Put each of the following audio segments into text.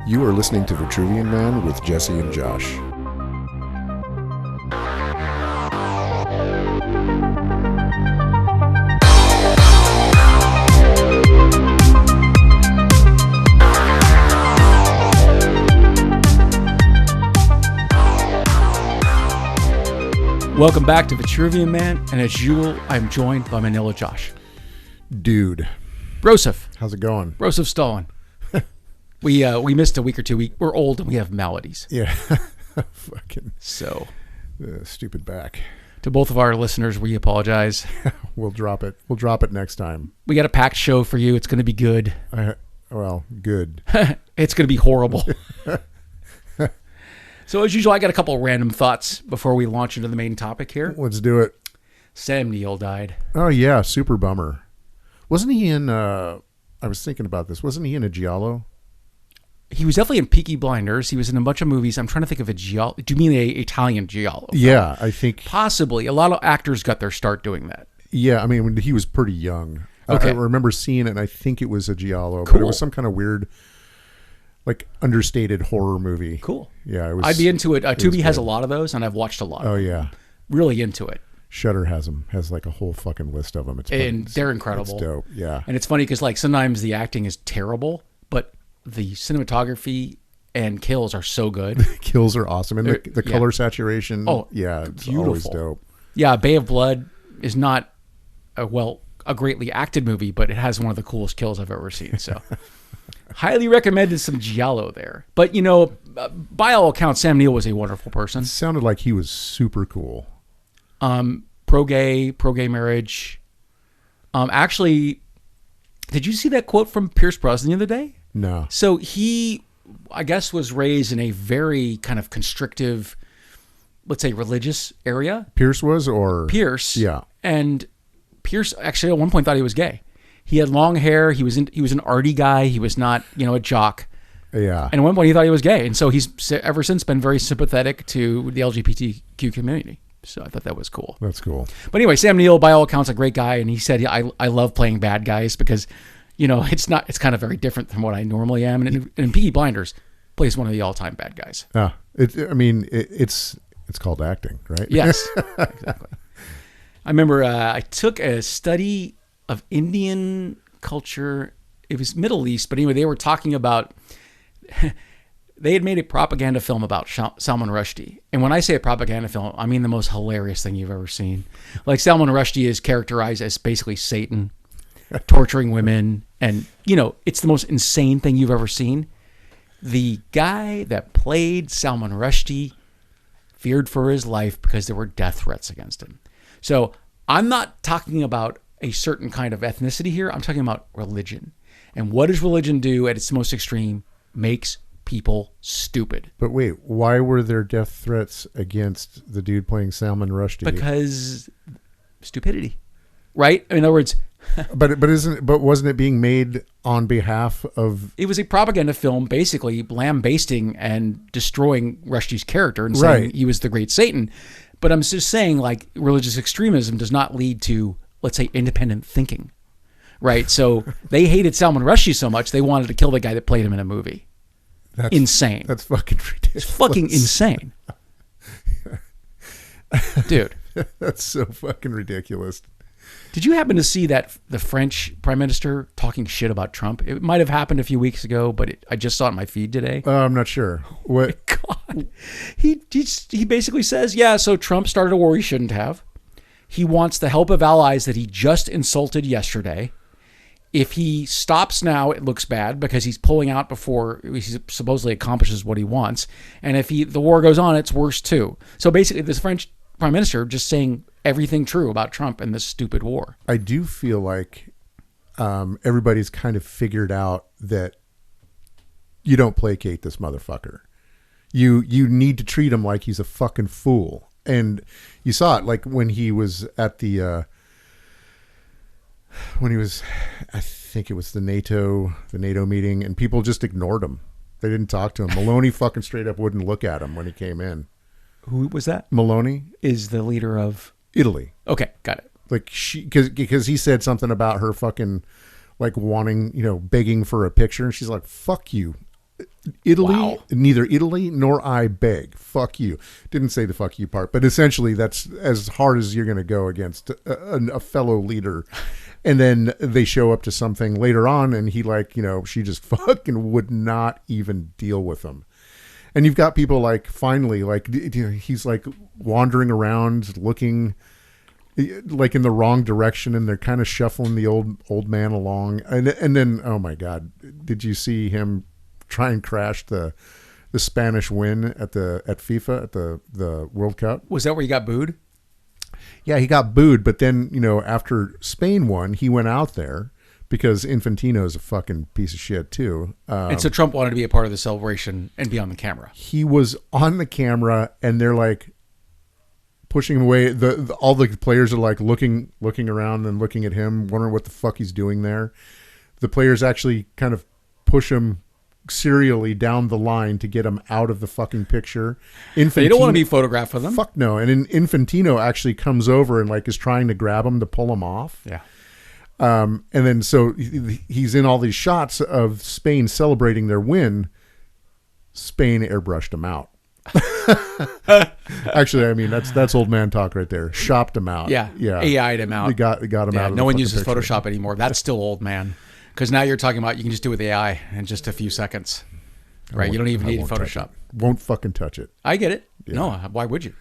You are listening to Vitruvian Man with Jesse and Josh. Welcome back to Vitruvian Man, and as usual, I'm joined by Manila Josh. Dude. Broseph. How's it going? Broseph Stalin. We missed a week or two. We're old and we have maladies. Yeah. Fucking so stupid back. To both of our listeners, we apologize. We'll drop it. We'll drop it next time. We got a packed show for you. It's going to be good. Good. It's going to be horrible. So as usual, I got a couple of random thoughts before we launch into the main topic here. Let's do it. Sam Neill died. Oh yeah, super bummer. Wasn't he in? I was thinking about this. Wasn't he in a giallo? He was definitely in Peaky Blinders. He was in a bunch of movies. I'm trying to think of a giallo. Do you mean a Italian giallo? Yeah, I think possibly. A lot of actors got their start doing that. Yeah, I mean when he was pretty young. Okay. I remember seeing it, and I think it was a giallo, cool. But it was some kind of weird, like understated horror movie. Cool. Yeah, it was. I'd be into it. Tubi has a lot of those, and I've watched a lot of them. Oh yeah, really into it. Shudder has them. Has like a whole fucking list of them. They're incredible. It's dope. Yeah, and it's funny because like sometimes the acting is terrible, but the cinematography and kills are so good. Kills are awesome, and the color saturation. Oh yeah, it's beautiful. Always dope. Yeah, Bay of Blood is not a greatly acted movie, but it has one of the coolest kills I've ever seen. So. Highly recommended some giallo there. But, you know, by all accounts, Sam Neill was a wonderful person. It sounded like he was super cool. Pro-gay marriage. Actually, did you see that quote from Pierce Brosnan the other day? No. So he, I guess, was raised in a very kind of constrictive, let's say, religious area. Pierce was, or? Pierce. Yeah. And Pierce actually at one point thought he was gay. He had long hair. He was an arty guy. He was not, a jock. Yeah. And at one point he thought he was gay. And so he's ever since been very sympathetic to the LGBTQ community. So I thought that was cool. That's cool. But anyway, Sam Neill, by all accounts, a great guy. And he said, I love playing bad guys because, it's kind of very different than what I normally am. And in Peaky Blinders plays one of the all-time bad guys. Yeah. It's called acting, right? Yes, exactly. I remember I took a study of Indian culture. It was Middle East, but anyway, they were talking about, they had made a propaganda film about Salman Rushdie. And when I say a propaganda film, I mean the most hilarious thing you've ever seen. Like Salman Rushdie is characterized as basically Satan, torturing women. And, it's the most insane thing you've ever seen. The guy that played Salman Rushdie feared for his life because there were death threats against him. So I'm not talking about a certain kind of ethnicity here. I'm talking about religion. And what does religion do at its most extreme? Makes people stupid. But wait, why were there death threats against the dude playing Salman Rushdie? Because stupidity, right? In other words, but wasn't it being made on behalf of? It was a propaganda film, basically lambasting and destroying Rushdie's character and saying he was the great Satan. But I'm just saying, like, religious extremism does not lead to, let's say, independent thinking, right? So they hated Salman Rushdie so much they wanted to kill the guy that played him in a movie. That's insane. That's fucking ridiculous. It's fucking insane, dude. That's so fucking ridiculous. Did you happen to see that the French Prime Minister talking shit about Trump? It might have happened a few weeks ago, but I just saw it in my feed today. I'm not sure. What? Oh God, he basically says, yeah. So Trump started a war he shouldn't have. He wants the help of allies that he just insulted yesterday. If he stops now, it looks bad because he's pulling out before he supposedly accomplishes what he wants. And if the war goes on, it's worse too. So basically, this French Prime Minister just saying everything true about Trump and this stupid war. I do feel like everybody's kind of figured out that you don't placate this motherfucker. You need to treat him like he's a fucking fool. And you saw it like when he was at I think it was the NATO meeting, and people just ignored him. They didn't talk to him. Maloney fucking straight up wouldn't look at him when he came in. Who was that? Maloney is the leader of Italy. Okay, got it. Like because he said something about her fucking like wanting, begging for a picture, and she's like, "Fuck you." Italy, Wow. neither Italy nor I beg. Fuck you. Didn't say the fuck you part, but essentially that's as hard as you're going to go against a fellow leader. And then they show up to something later on, and he she just fucking would not even deal with them. And you've got people finally, he's wandering around looking in the wrong direction, and they're kind of shuffling the old man along. And then, oh my God, did you see him try and crash the Spanish win at FIFA at the World Cup? Was that where you got booed? Yeah, he got booed, but then, after Spain won, he went out there because Infantino's a fucking piece of shit too. And so Trump wanted to be a part of the celebration and be on the camera. He was on the camera, and they're pushing him away. All the players are looking around and looking at him, wondering what the fuck he's doing there. The players actually kind of push him serially down the line to get him out of the fucking picture. They don't want to be photographed with them. Fuck no. And Infantino actually comes over and is trying to grab him to pull him off. Yeah. And then so he's in all these shots of Spain celebrating their win. Spain airbrushed him out. Actually, I mean that's old man talk right there. Shopped him out. Yeah. AI'd him out. They got him out. Of no one uses picture. Photoshop anymore. That's still old man. Because now you're talking about you can just do it with AI in just a few seconds, right? You don't even need Photoshop. Won't fucking touch it. I get it. Yeah. No, why would you?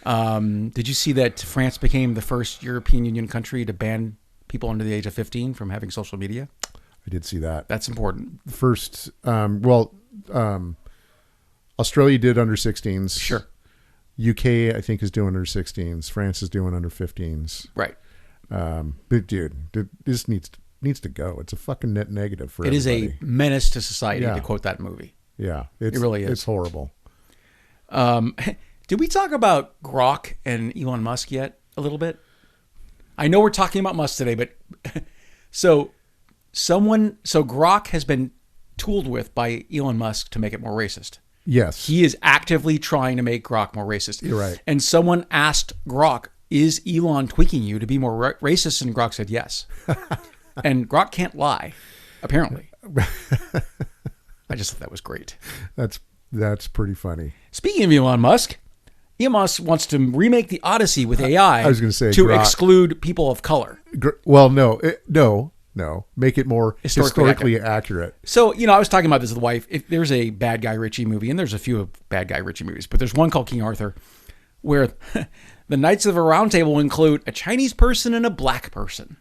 Did you see that France became the first European Union country to ban people under the age of 15 from having social media? I did see that. That's important. First, Australia did under 16s. Sure. UK, I think, is doing under 16s. France is doing under 15s. Right. But dude, this needs to go. It's a fucking net negative for it. everybody. It is a menace to society, Yeah. to quote that movie. Yeah. It really is. It's horrible. Did we talk about Grok and Elon Musk yet a little bit? I know we're talking about Musk today, but so Grok has been tooled with by Elon Musk to make it more racist. Yes. He is actively trying to make Grok more racist. You're right. And someone asked Grok, is Elon tweaking you to be more racist? And Grok said yes. And Grok can't lie, apparently. I just thought that was great. That's pretty funny. Speaking of Elon Musk wants to remake the Odyssey with AI. I was going to say to Grok. Exclude people of color. Well, no, make it more historically accurate. So, I was talking about this with the wife. If there's a Bad Guy Ritchie movie, and there's a few Bad Guy Ritchie movies, but there's one called King Arthur, where the Knights of the Round Table include a Chinese person and a black person.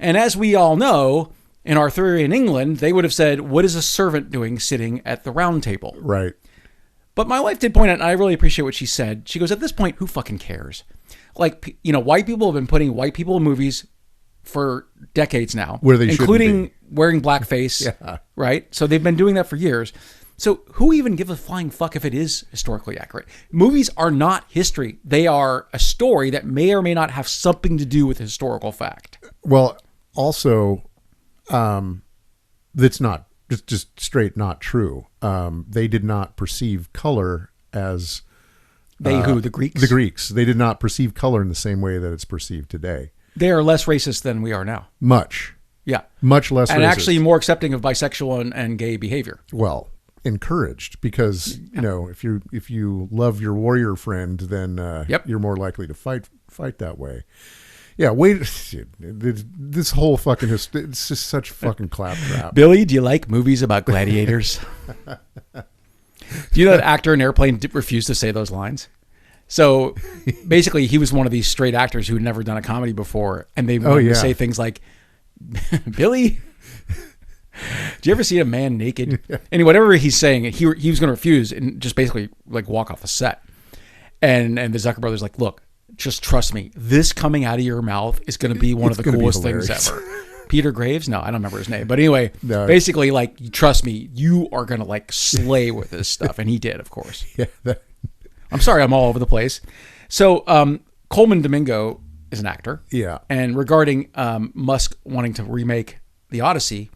And as we all know, in Arthurian England, they would have said, what is a servant doing sitting at the round table? Right. But my wife did point out, and I really appreciate what she said. She goes, at this point, who fucking cares? White people have been putting white people in movies for decades now. Where they including wearing blackface. Yeah. Right? So they've been doing that for years. So who even gives a flying fuck if it is historically accurate? Movies are not history. They are a story that may or may not have something to do with historical fact. Well, also, that's not just straight not true. They did not perceive color as The Greeks? The Greeks. They did not perceive color in the same way that it's perceived today. They are less racist than we are now. Much Yeah. less and racist. actually more accepting of bisexual and gay behavior. Well, encouraged, because if you love your warrior friend, then you're more likely to fight that way. Yeah, this whole fucking it's just such fucking claptrap. Billy, do you like movies about gladiators? Do you know that actor in Airplane refused to say those lines? So basically, he was one of these straight actors who had never done a comedy before, and they wanted to say things like, "Billy, do you ever see a man naked?" And whatever he's saying, he was going to refuse and just basically walk off the set. And the Zucker brothers like, look, just trust me. This coming out of your mouth is going to be one of the coolest things ever. Peter Graves? No, I don't remember his name. But anyway, basically, trust me, you are going to slay with this stuff. And he did, of course. Yeah. I'm sorry, I'm all over the place. So Coleman Domingo is an actor. Yeah. And regarding Musk wanting to remake The Odyssey,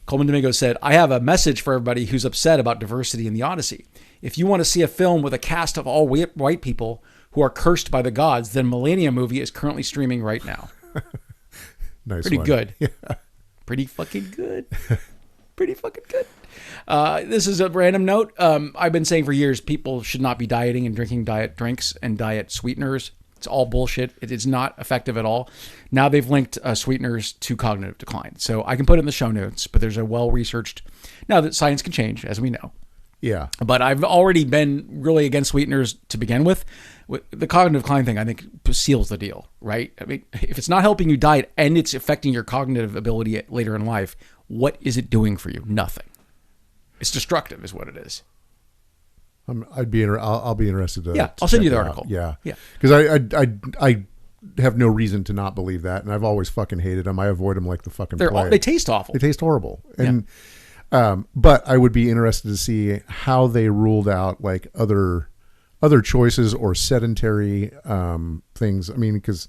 Coleman Domingo said, I have a message for everybody who's upset about diversity in The Odyssey. If you want to see a film with a cast of all white people who are cursed by the gods, then Millennium movie is currently streaming right now. Nice. Pretty one. good. Yeah. Pretty fucking good. pretty fucking good. This is a random note. I've been saying for years, people should not be dieting and drinking diet drinks and diet sweeteners. It's all bullshit. It is not effective at all. Now they've linked sweeteners to cognitive decline. So I can put it in the show notes, but there's a well-researched, now that science can change, as we know. Yeah. But I've already been really against sweeteners to begin with. The cognitive decline thing, I think, seals the deal, right? I mean, if it's not helping you diet and it's affecting your cognitive ability later in life, what is it doing for you? Nothing. It's destructive is what it is. I'll be interested to I'll send you the check it article. out. Yeah. Yeah. Because I have no reason to not believe that, and I've always fucking hated them. I avoid them like the fucking plague. They taste awful. They taste horrible. And but I would be interested to see how they ruled out like other choices or sedentary things. I mean, because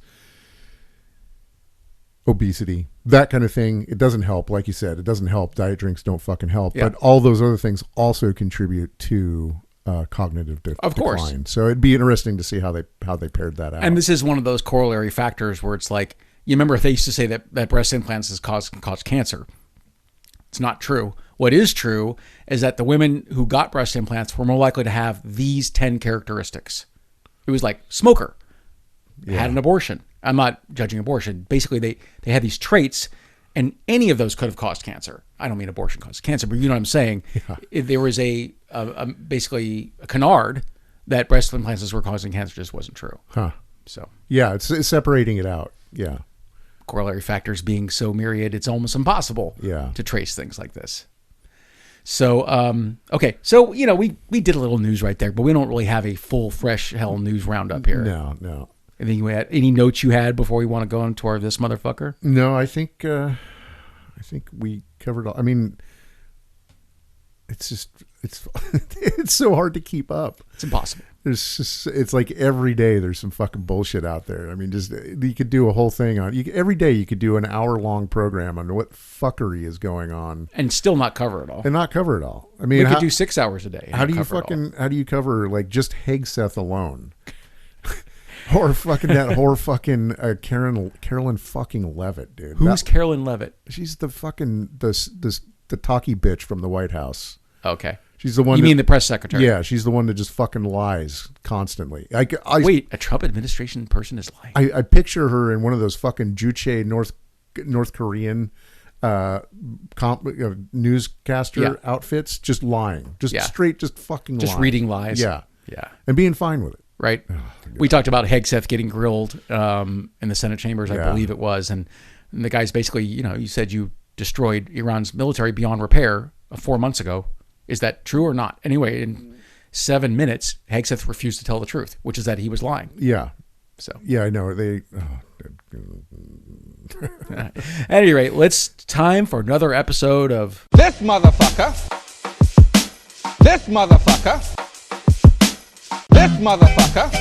obesity, that kind of thing, it doesn't help. Like you said, it doesn't help. Diet drinks don't fucking help. Yeah. But all those other things also contribute to cognitive Of course. decline. So it'd be interesting to see how they paired that out. And this is one of those corollary factors where it's like, you remember they used to say that breast implants can cause cancer. It's not true. What is true is that the women who got breast implants were more likely to have these 10 characteristics. It was like smoker, had an abortion. I'm not judging abortion. Basically, they had these traits, and any of those could have caused cancer. I don't mean abortion caused cancer, but you know what I'm saying. Yeah. There was basically a canard that breast implants were causing cancer just wasn't true. Huh. So yeah, it's separating it out. Yeah. Corollary factors being so myriad, it's almost impossible to trace things like this. So, okay. So, you know, we did a little news right there, but we don't really have a full, fresh hell news roundup here. No. Any notes you had before we want to go into our this motherfucker? No, I think we covered all. I mean, it's so hard to keep up. It's impossible. It's like every day there's some fucking bullshit out there. I mean, just you could do a whole thing on every day. You could do an hour-long program on what fuckery is going on and still not cover it all. I mean, we could do 6 hours a day. How do you cover like just Hegseth alone? Or fucking that whore fucking Carolyn fucking Levitt, dude. Who's Carolyn Levitt? She's the fucking the talkie bitch from the White House. Okay. She's the one. You mean the press secretary? Yeah, she's the one that just fucking lies constantly. Wait, a Trump administration person is lying? I picture her in one of those fucking Juche North Korean newscaster outfits, just lying, just straight, just fucking just lying. Reading lies. Yeah, and being fine with it. Right. Oh, we talked about Hegseth getting grilled in the Senate chambers, I believe it was, and the guy's basically, you said you destroyed Iran's military beyond repair 4 months ago. Is that true or not? Anyway, in 7 minutes, Hegseth refused to tell the truth, which is that he was lying. Yeah. So. Yeah, I know. At any rate, time for another episode of This Motherfucker. This Motherfucker. This Motherfucker.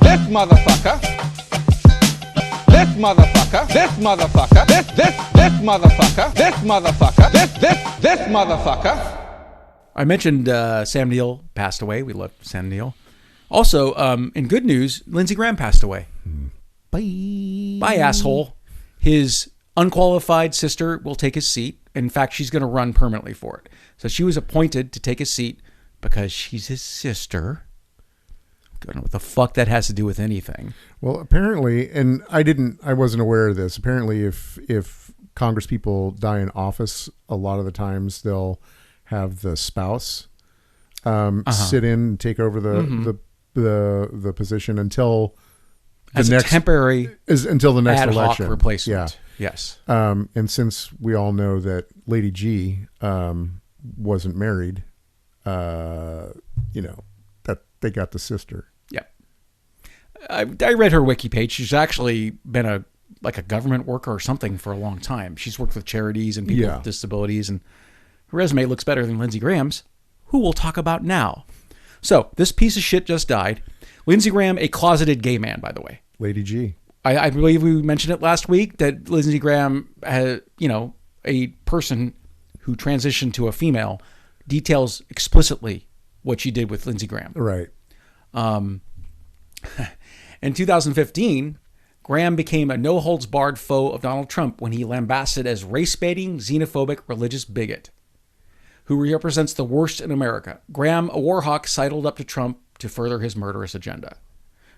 This Motherfucker. This Motherfucker. This Motherfucker. This Motherfucker. This Motherfucker. This Motherfucker. I mentioned Sam Neill passed away. We love Sam Neill. Also, in good news, Lindsey Graham passed away. Bye, asshole. His unqualified sister will take his seat. In fact, she's going to run permanently for it. So she was appointed to take his seat because she's his sister. I don't know what the fuck that has to do with anything. Well, apparently, and I wasn't aware of this. Apparently, if Congress people die in office, a lot of the times they'll have the spouse sit in and take over the position until as a temporary until the next ad hoc election replacement. Yeah. Yes. And since we all know that Lady G wasn't married, that they got the sister. Yeah. I read her wiki page. She's actually been a government worker or something for a long time. She's worked with charities and people with disabilities, and her resume looks better than Lindsey Graham's, who we'll talk about now. So this piece of shit just died. Lindsey Graham, a closeted gay man, by the way. Lady G. I believe we mentioned it last week that Lindsey Graham, a person who transitioned to a female, details explicitly what she did with Lindsey Graham. Right. In 2015, Graham became a no-holds-barred foe of Donald Trump when he lambasted as race-baiting, xenophobic, religious bigot who represents the worst in America. Graham, a war hawk, sidled up to Trump to further his murderous agenda,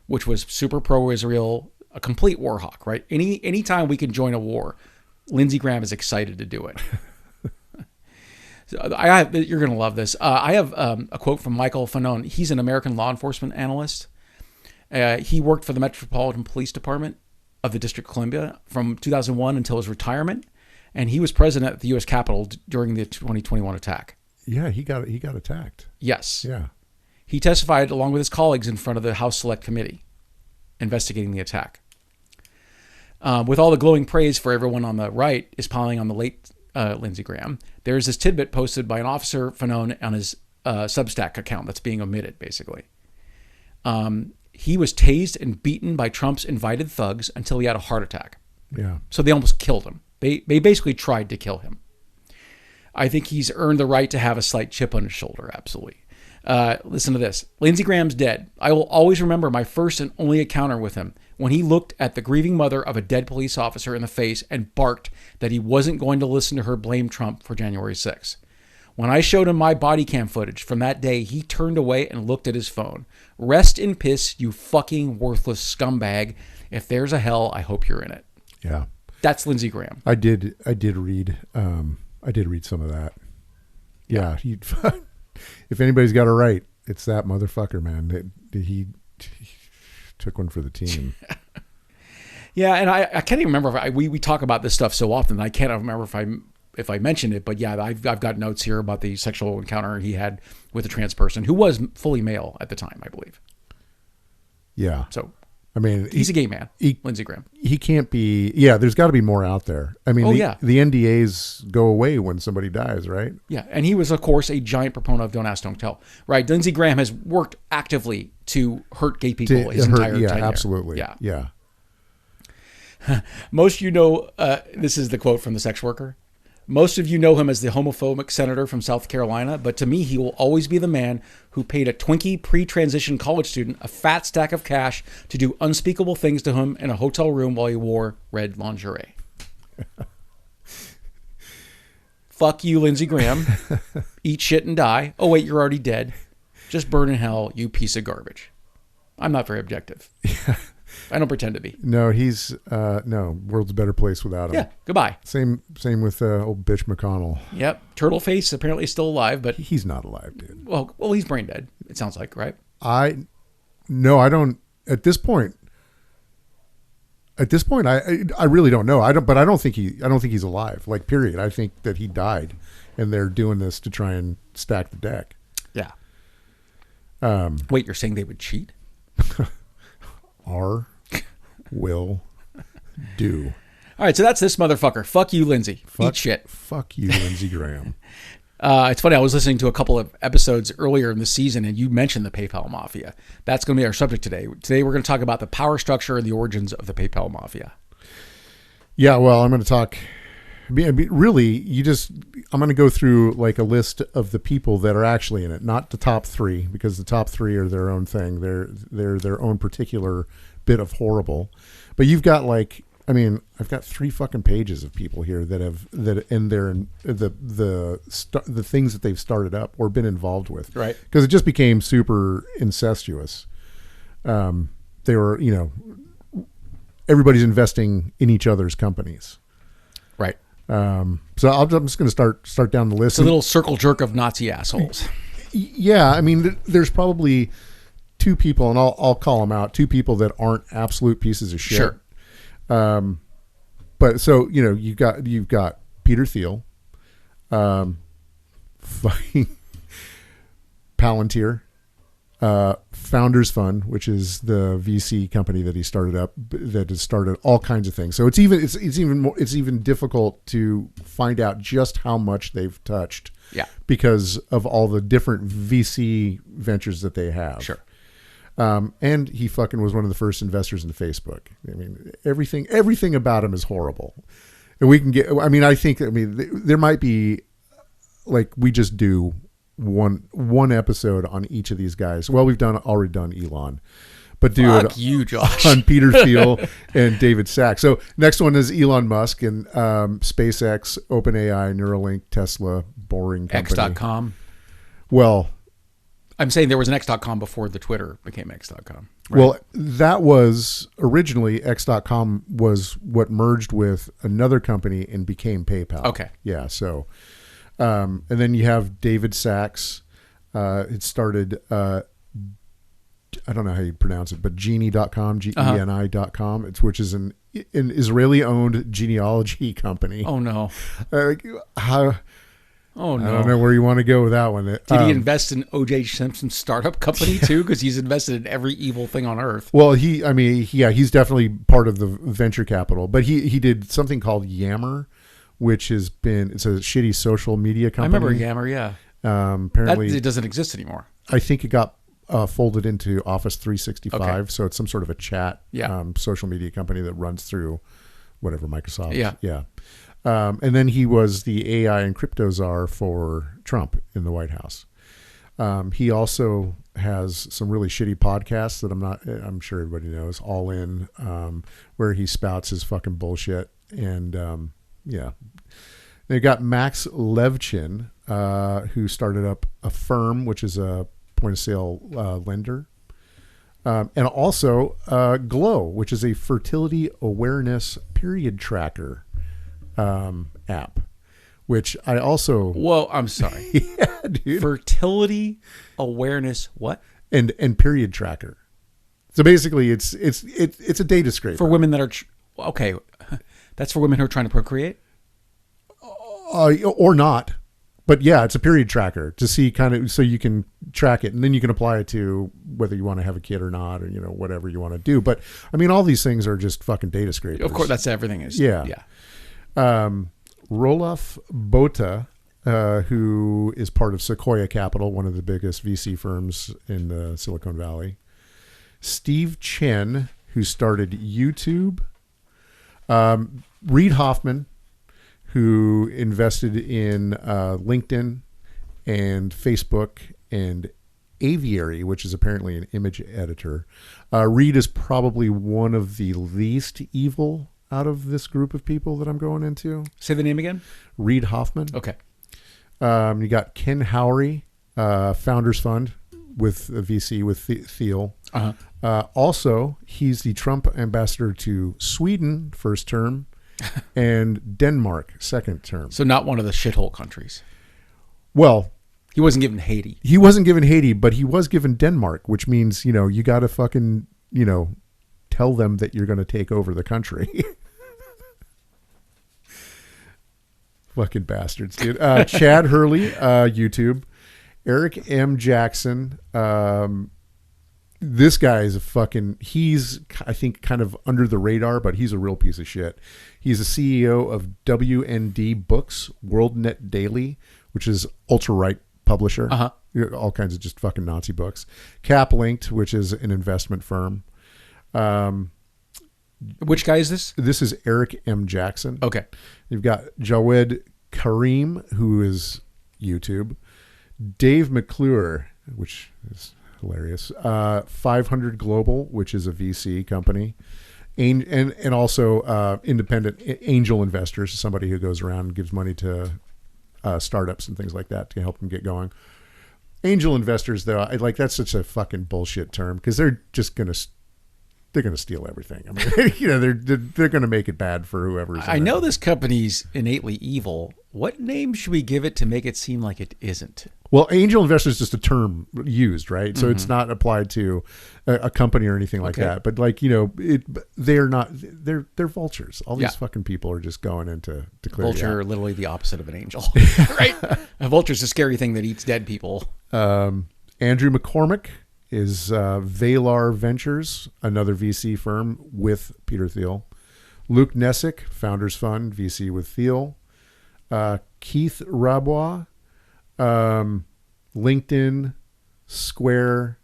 which was super pro-Israel, a complete war hawk, right? Anytime we can join a war, Lindsey Graham is excited to do it. You're going to love this. I have a quote from Michael Fanon. He's an American law enforcement analyst. He worked for the Metropolitan Police Department of the District of Columbia from 2001 until his retirement, and he was president at the U.S. Capitol during the 2021 attack. Yeah, he got attacked. Yes. Yeah. He testified along with his colleagues in front of the House Select Committee investigating the attack. With all the glowing praise for everyone on the right is piling on the late Lindsey Graham, there's this tidbit posted by an officer Fanon on his Substack account that's being omitted, basically. He was tased and beaten by Trump's invited thugs until he had a heart attack. Yeah. So they almost killed him. They basically tried to kill him. I think he's earned the right to have a slight chip on his shoulder, absolutely. Listen to this. Lindsey Graham's dead. I will always remember my first and only encounter with him when he looked at the grieving mother of a dead police officer in the face and barked that he wasn't going to listen to her blame Trump for January 6th. When I showed him my body cam footage from that day, he turned away and looked at his phone. Rest in piss, you fucking worthless scumbag. If there's a hell, I hope you're in it. Yeah. That's Lindsey Graham. I did read some of that. Yeah. If anybody's got a right, it's that motherfucker, man. He took one for the team. Yeah, and I can't even remember if we talk about this stuff so often. I can't remember if I mentioned it, but yeah, I've got notes here about the sexual encounter he had with a trans person who was fully male at the time, I believe. Yeah. So, I mean, he's a gay man, Lindsey Graham. He can't be. Yeah, there's got to be more out there. I mean, the NDAs go away when somebody dies, right? Yeah, and he was, of course, a giant proponent of Don't Ask, Don't Tell. Right? Lindsey Graham has worked actively to hurt gay people his entire tenure. Yeah, absolutely. Yeah. Most this is the quote from the sex worker. Most of you know him as the homophobic senator from South Carolina, but to me, he will always be the man who paid a Twinkie pre-transition college student a fat stack of cash to do unspeakable things to him in a hotel room while he wore red lingerie. Fuck you, Lindsey Graham. Eat shit and die. Oh, wait, you're already dead. Just burn in hell, you piece of garbage. I'm not very objective. Yeah. I don't pretend to be. No, he's world's a better place without him. Yeah, goodbye. Same with old bitch McConnell. Yep, Turtleface apparently still alive, but he's not alive, dude. Well, he's brain dead. It sounds like, right? I don't. At this point, I really don't know. I don't think he's alive. Like, period. I think that he died, and they're doing this to try and stack the deck. Yeah. Wait, you're saying they would cheat? Will do. All right, so that's this motherfucker. Fuck you, Lindsey. Eat shit. Fuck you, Lindsey Graham. It's funny. I was listening to a couple of episodes earlier in the season, and you mentioned the PayPal Mafia. That's going to be our subject today. Today, we're going to talk about the power structure and the origins of the PayPal Mafia. Yeah, well, I'm going to talk. Really, I'm going to go through like a list of the people that are actually in it, not the top three, because the top three are their own thing. They're their own particular bit of horrible. But you've got I've got 3 fucking pages of people here that the things that they've started up or been involved with, right? Because it just became super incestuous. They were, everybody's investing in each other's companies, right? So I'm just going to start down the list. It's a little circle jerk of Nazi assholes. Yeah, I mean, there's probably 2 people, and I'll call them out. 2 people that aren't absolute pieces of shit. Sure. But so you've got Peter Thiel, fucking Palantir, Founders Fund, which is the VC company that he started up, that has started all kinds of things. So it's even difficult to find out just how much they've touched. Yeah. Because of all the different VC ventures that they have. Sure. And he fucking was one of the first investors in Facebook. I mean, everything about him is horrible. And we can there might be, like, we just do one episode on each of these guys. Well, we've already done Elon, but do Fuck it you, Josh. on Peter Thiel and David Sachs. So next one is Elon Musk and SpaceX, OpenAI, Neuralink, Tesla, Boring Company. X.com. Well, I'm saying there was an X.com before the Twitter became X.com. Right? well, that was originally X.com was what merged with another company and became PayPal. Okay. Yeah. So, and then you have David Sachs. It started, I don't know how you pronounce it, but Geni.com, Geni.com, which is an Israeli-owned genealogy company. Oh, no. How? Oh, no. I don't know where you want to go with that one. Did he invest in O.J. Simpson's startup company, too? Because he's invested in every evil thing on Earth. Well, he's definitely part of the venture capital, but he did something called Yammer, which it's a shitty social media company. I remember Yammer, yeah. Apparently, it doesn't exist anymore. I think it got folded into Office 365, Okay. so it's some sort of a chat social media company that runs through whatever Microsoft. Yeah. And then he was the AI and crypto czar for Trump in the White House. He also has some really shitty podcasts that I'm sure everybody knows, All In, where he spouts his fucking bullshit. And they got Max Levchin, who started up Affirm, which is a point of sale lender. And also Glow, which is a fertility awareness period tracker app, which I also... Whoa, I'm sorry. Yeah, dude. Fertility awareness, what? And period tracker. So basically, it's a data scraper. For women that are... okay, that's for women who are trying to procreate? Or not. But yeah, it's a period tracker to see kind of, so you can track it and then you can apply it to whether you want to have a kid or not, or, whatever you want to do. But I mean, all these things are just fucking data scrapers. Of course, that's everything is. Yeah. Yeah. Roloff Bota, who is part of Sequoia Capital, one of the biggest VC firms in the Silicon Valley. Steve Chen, who started YouTube. Reid Hoffman, who invested in LinkedIn and Facebook and Aviary, which is apparently an image editor. Reid is probably one of the least evil out of this group of people that I'm going into. Say the name again? Reid Hoffman. Okay. You got Ken Howery, Founders Fund with a VC with Thiel. Uh-huh. Also, he's the Trump ambassador to Sweden, first term, and Denmark, second term. So not one of the shithole countries. Well, he wasn't given Haiti. He wasn't given Haiti, but he was given Denmark, which means, you got to fucking, tell them that you're going to take over the country. Fucking bastards, dude. Chad Hurley, YouTube. Eric M. Jackson. This guy is he's, I think, kind of under the radar, but he's a real piece of shit. He's the CEO of WND Books, WorldNet Daily, which is ultra-right publisher. Uh-huh. All kinds of just fucking Nazi books. CapLinked, which is an investment firm. Which guy is this? This is Eric M. Jackson. Okay. You've got Jawed Karim, who is YouTube. Dave McClure, which is hilarious. 500 Global, which is a VC company. And also independent angel investors, somebody who goes around and gives money to startups and things like that to help them get going. Angel investors, though, that's such a fucking bullshit term because they're just going to... They're going to steal everything. I mean, they're going to make it bad for whoever's. I know this company's innately evil. What name should we give it to make it seem like it isn't? Well, angel investor is just a term used, right? So it's not applied to a company or anything like that. But they're not. They're vultures. All these fucking people are just going into to clear. Vulture, literally the opposite of an angel, right? A vulture's a scary thing that eats dead people. Andrew McCormick is Valar Ventures, another VC firm with Peter Thiel. Luke Nessick, Founders Fund, VC with Thiel. Keith Rabois, LinkedIn, Square,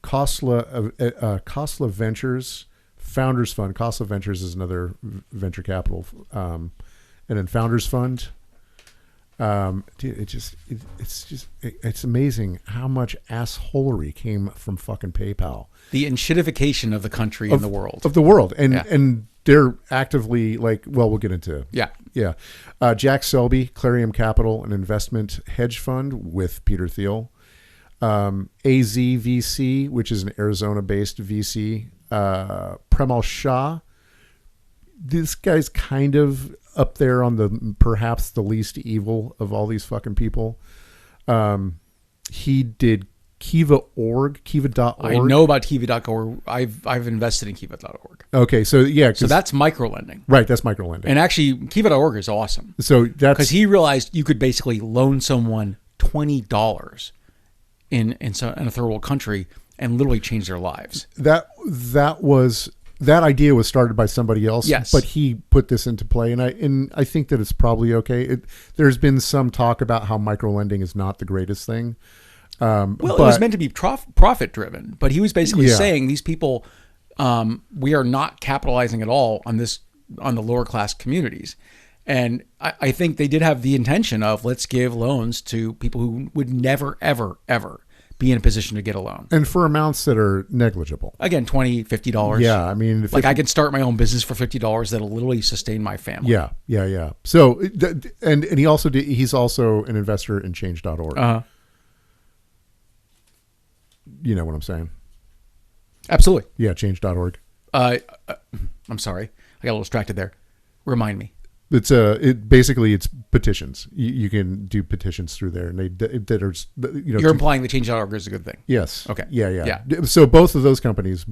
Khosla Ventures, Founders Fund. Khosla Ventures is another venture capital. And then Founders Fund. Dude, it's amazing how much assholery came from fucking PayPal. The enshittification of the country and the world. Of the world. And Yeah. and they're actively like, well, we'll get into. Yeah. Yeah. Jack Selby, Clarium Capital, an investment hedge fund with Peter Thiel. AZVC, which is an Arizona-based VC. Premal Shah. This guy's kind of up there on the perhaps the least evil of all these fucking people. He did Kiva.org. I know about Kiva.org. I've invested in Kiva.org. Okay, so yeah, So that's microlending. right. That's microlending. And actually, Kiva.org is awesome So that's because he realized you could basically loan someone $20 in a third world country and literally change their lives. that idea was started by somebody else. Yes. But he put this into play, and I think that it's probably okay. There's been some talk about how microlending is not the greatest thing. Well, it was meant to be profit driven, but he was basically Yeah. saying these people, we are not capitalizing at all on the lower class communities. And I think they did have the intention of let's give loans to people who would never, ever, ever be in a position to get a loan. And for amounts that are negligible. Again, $20, $50. Yeah, I mean, Like I can start my own business for $50 that'll literally sustain my family. Yeah. So, and he also he's also an investor in Change.org. Uh-huh. You know what I'm saying? Absolutely. Yeah, Change.org. I'm sorry. I got a little distracted there. Remind me. It's it's petitions. You can do petitions through there, and that are You're implying the Change.org is a good thing. Yes. Okay. Yeah. So both of those companies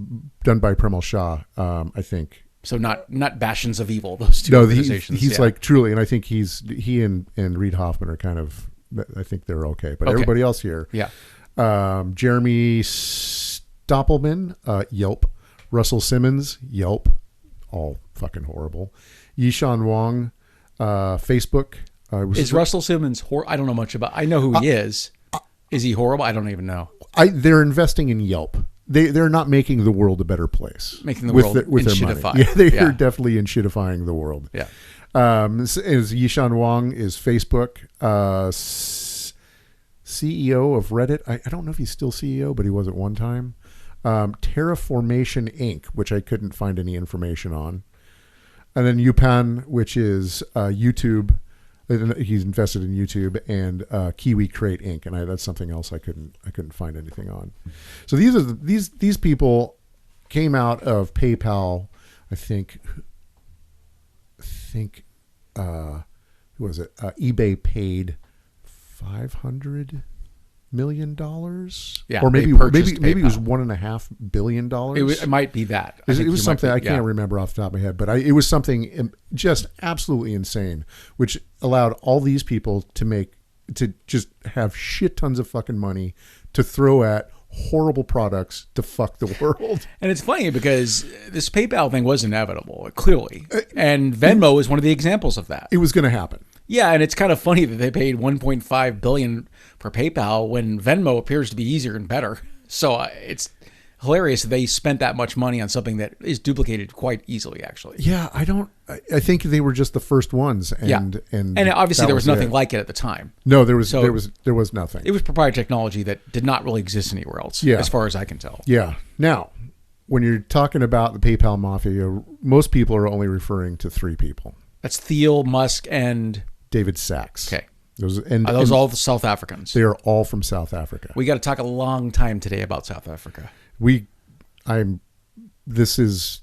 done by Premal Shah, I think. So not bastions of evil, those two No, organizations. he's like truly, and I think he and Reid Hoffman are kind of. I think they're okay, but Okay. everybody else here. Yeah. Jeremy Stoppelman, Yelp. Russell Simmons, Yelp. All fucking horrible. Yishan Wang, Facebook. Is Russell Simmons I don't know much about. I know who he is. Is he horrible? I don't even know. They're investing in Yelp. They're not making the world a better place. Making the world with their money. enshittified. Yeah, they're Yeah. definitely enshittifying the world. Yeah. Is Yishan Wang is Facebook CEO of Reddit. I don't know if he's still CEO, but he was at one time. Terraformation Inc., which I couldn't find any information on. And then Yupan, which is YouTube. He's invested in YouTube, and Kiwi Crate Inc. And that's something else I couldn't find anything on. So these people came out of PayPal. I think who was it? eBay paid $500 million. Yeah, or maybe they purchased it was PayPal. $1.5 billion. It might be that. It was something I can't remember off the top of my head, but it was something just absolutely insane, which allowed all these people to just have shit tons of fucking money to throw at horrible products to fuck the world. And it's funny because this PayPal thing was inevitable, clearly, and Venmo is one of the examples of that. It was going to happen. Yeah, and it's kind of funny that they paid $1.5 billion for PayPal when Venmo appears to be easier and better. So it's hilarious that they spent that much money on something that is duplicated quite easily, actually. Yeah, I think they were just the first ones, and obviously that there was nothing it. like it at the time. No, there was nothing. It was proprietary technology that did not really exist anywhere else, Yeah. as far as I can tell. Yeah. Now, when you're talking about the PayPal mafia, most people are only referring to three people: That's Thiel, Musk, and David Sachs. okay. Are Those all the South Africans. They are all from South Africa. We got to talk a long time today about South Africa. This is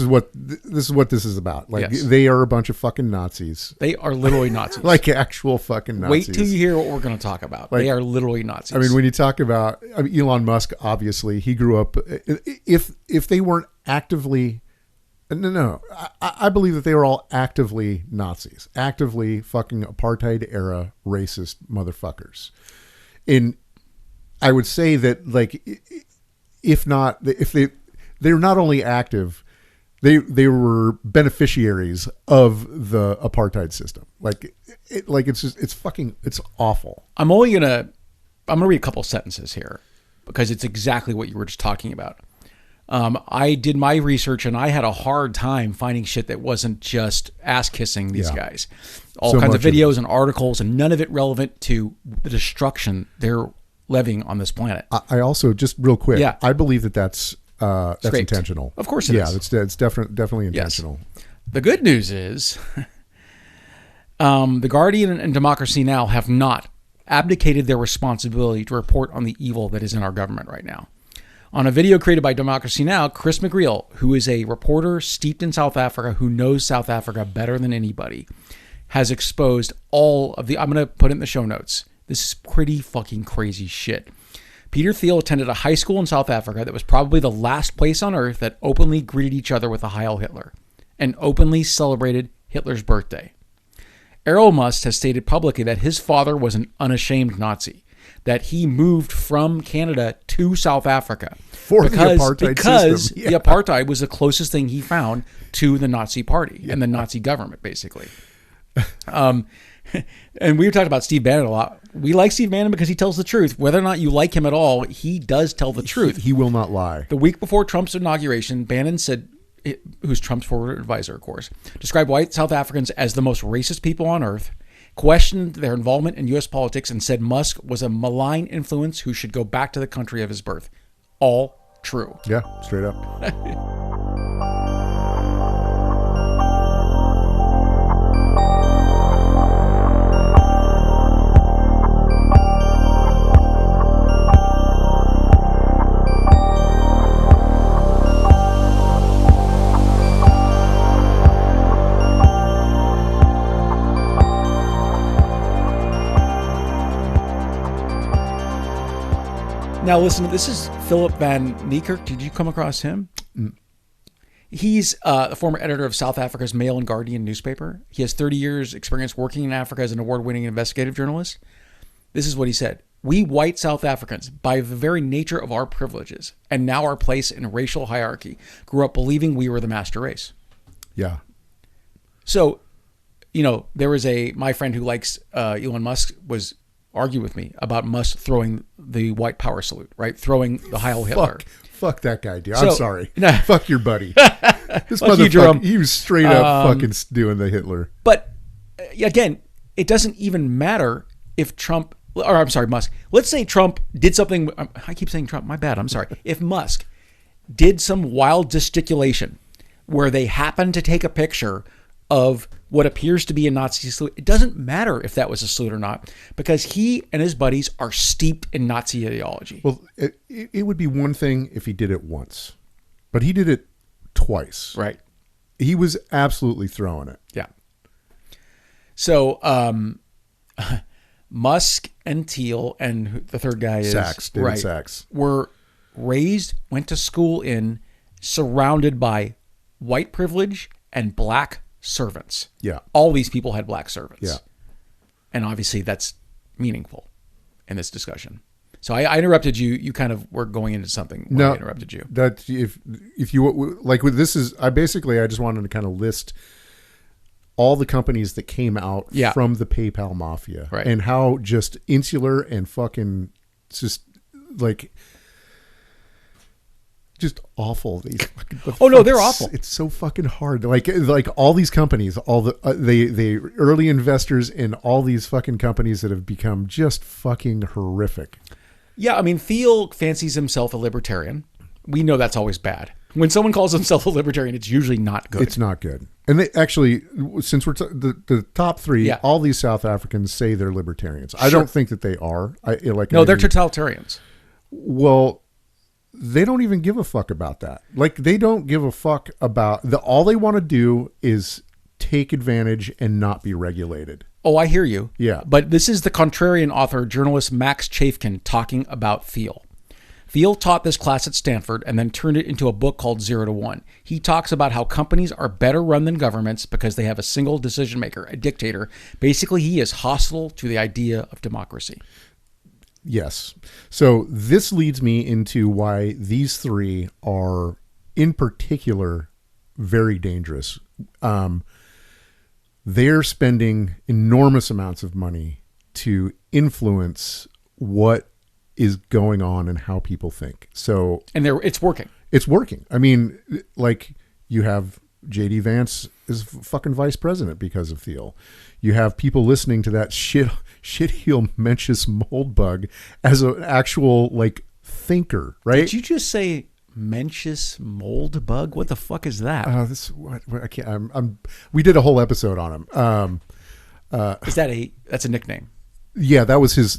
what this is about. Like, Yes. they are a bunch of fucking Nazis. They are literally Nazis. Like actual fucking Nazis. Wait till you hear what we're going to talk about. Like, they are literally Nazis. I mean, when you talk about Elon Musk, obviously he grew up. If they weren't actively, no, I believe that they were all actively Nazis, actively fucking apartheid era racist motherfuckers. I would say that, like, if they're not only active, they were beneficiaries of the apartheid system. It's awful. I'm gonna read a couple sentences here because it's exactly what you were just talking about. I did my research and I had a hard time finding shit that wasn't just ass kissing these guys. All kinds of videos and articles, and none of it relevant to the destruction they're levying on this planet. I also, just real quick, Yeah. I believe that's Scraped. intentional. Of course it is. Yeah, it's definitely intentional. Yes. The good news is The Guardian and Democracy Now! Have not abdicated their responsibility to report on the evil that is in our government right now. On a video created by Democracy Now!, Chris McGreal, who is a reporter steeped in South Africa, who knows South Africa better than anybody, has exposed all of the... I'm going to put it in the show notes. This is pretty fucking crazy shit. Peter Thiel attended a high school in South Africa that was probably the last place on earth that openly greeted each other with a Heil Hitler and openly celebrated Hitler's birthday. Errol Musk has stated publicly that his father was an unashamed Nazi, that he moved from Canada to South Africa For the apartheid system. The apartheid was the closest thing he found to the Nazi party and the Nazi government, basically. And we were talking about Steve Bannon a lot. We like Steve Bannon because he tells the truth. Whether or not you like him at all, he does tell the truth. He will not lie. The week before Trump's inauguration, Bannon said, who's Trump's forward advisor, of course, described white South Africans as the most racist people on earth, questioned their involvement in U.S. politics, and said Musk was a malign influence who should go back to the country of his birth. All true. Yeah, straight up. Now listen, this is Philip Van Niekerk. Did you come across him? He's the former editor of South Africa's Mail and Guardian newspaper. He has 30 years experience working in Africa as an award-winning investigative journalist. This is what he said. We white South Africans, by the very nature of our privileges and now our place in racial hierarchy, grew up believing we were the master race. Yeah. So, there was my friend who likes Elon Musk was argue with me about Musk throwing the white power salute, right? Throwing the Heil Hitler. Fuck that guy, dude. So, I'm sorry. Nah. Fuck your buddy. This Fuck you, Jerome. he was straight up fucking doing the Hitler. But again, it doesn't even matter if Musk. Let's say Trump did something. I keep saying Trump. My bad. I'm sorry. If Musk did some wild gesticulation where they happen to take a picture of what appears to be a Nazi salute, it doesn't matter if that was a salute or not, because he and his buddies are steeped in Nazi ideology. Well, it would be one thing if he did it once, but he did it twice. Right. He was absolutely throwing it. Yeah. So, Musk and Thiel and the third guy is David Sachs, were went to school surrounded by white privilege and black servants. Yeah. All these people had black servants. Yeah. And obviously that's meaningful in this discussion. So I interrupted you. You kind of were going into something when I interrupted you. That if you like with this is I just wanted to kind of list all the companies that came out from the PayPal mafia, right, and how just insular and fucking just like just awful. They're awful. It's so fucking hard. Like all these companies, all the they early investors in all these fucking companies that have become just fucking horrific. Yeah, I mean, Thiel fancies himself a libertarian. We know that's always bad. When someone calls himself a libertarian, it's usually not good. It's not good. And they actually, since we're the top three, all these South Africans say they're libertarians. Sure. I don't think that they are. They're totalitarians. Well, they don't even give a fuck about that. Like, they don't give a fuck about all they want to do is take advantage and not be regulated. Oh, I hear you. Yeah. But this is the contrarian author, journalist Max Chafkin, talking about Thiel. Thiel taught this class at Stanford and then turned it into a book called 0 to 1. He talks about how companies are better run than governments because they have a single decision maker, a dictator. Basically, he is hostile to the idea of democracy. Yes. So this leads me into why these three are, in particular, very dangerous. They're spending enormous amounts of money to influence what is going on and how people think. So, and it's working. It's working. I mean, like, you have J.D. Vance is fucking vice president because of Thiel. You have people listening to that shitheel Mencius Moldbug as an actual, like, thinker, right? Did you just say Mencius Moldbug? What the fuck is that? What I can't. We did a whole episode on him. That's a nickname? Yeah, that was his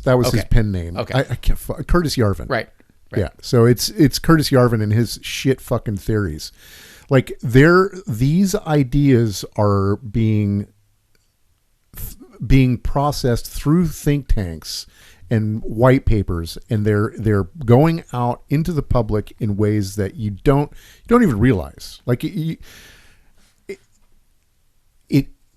pen name. Okay. I can't. Curtis Yarvin. Right. Yeah. So it's Curtis Yarvin and his shit fucking theories. Like, these ideas are being processed through think tanks and white papers, and they're going out into the public in ways that you don't even realize. Like,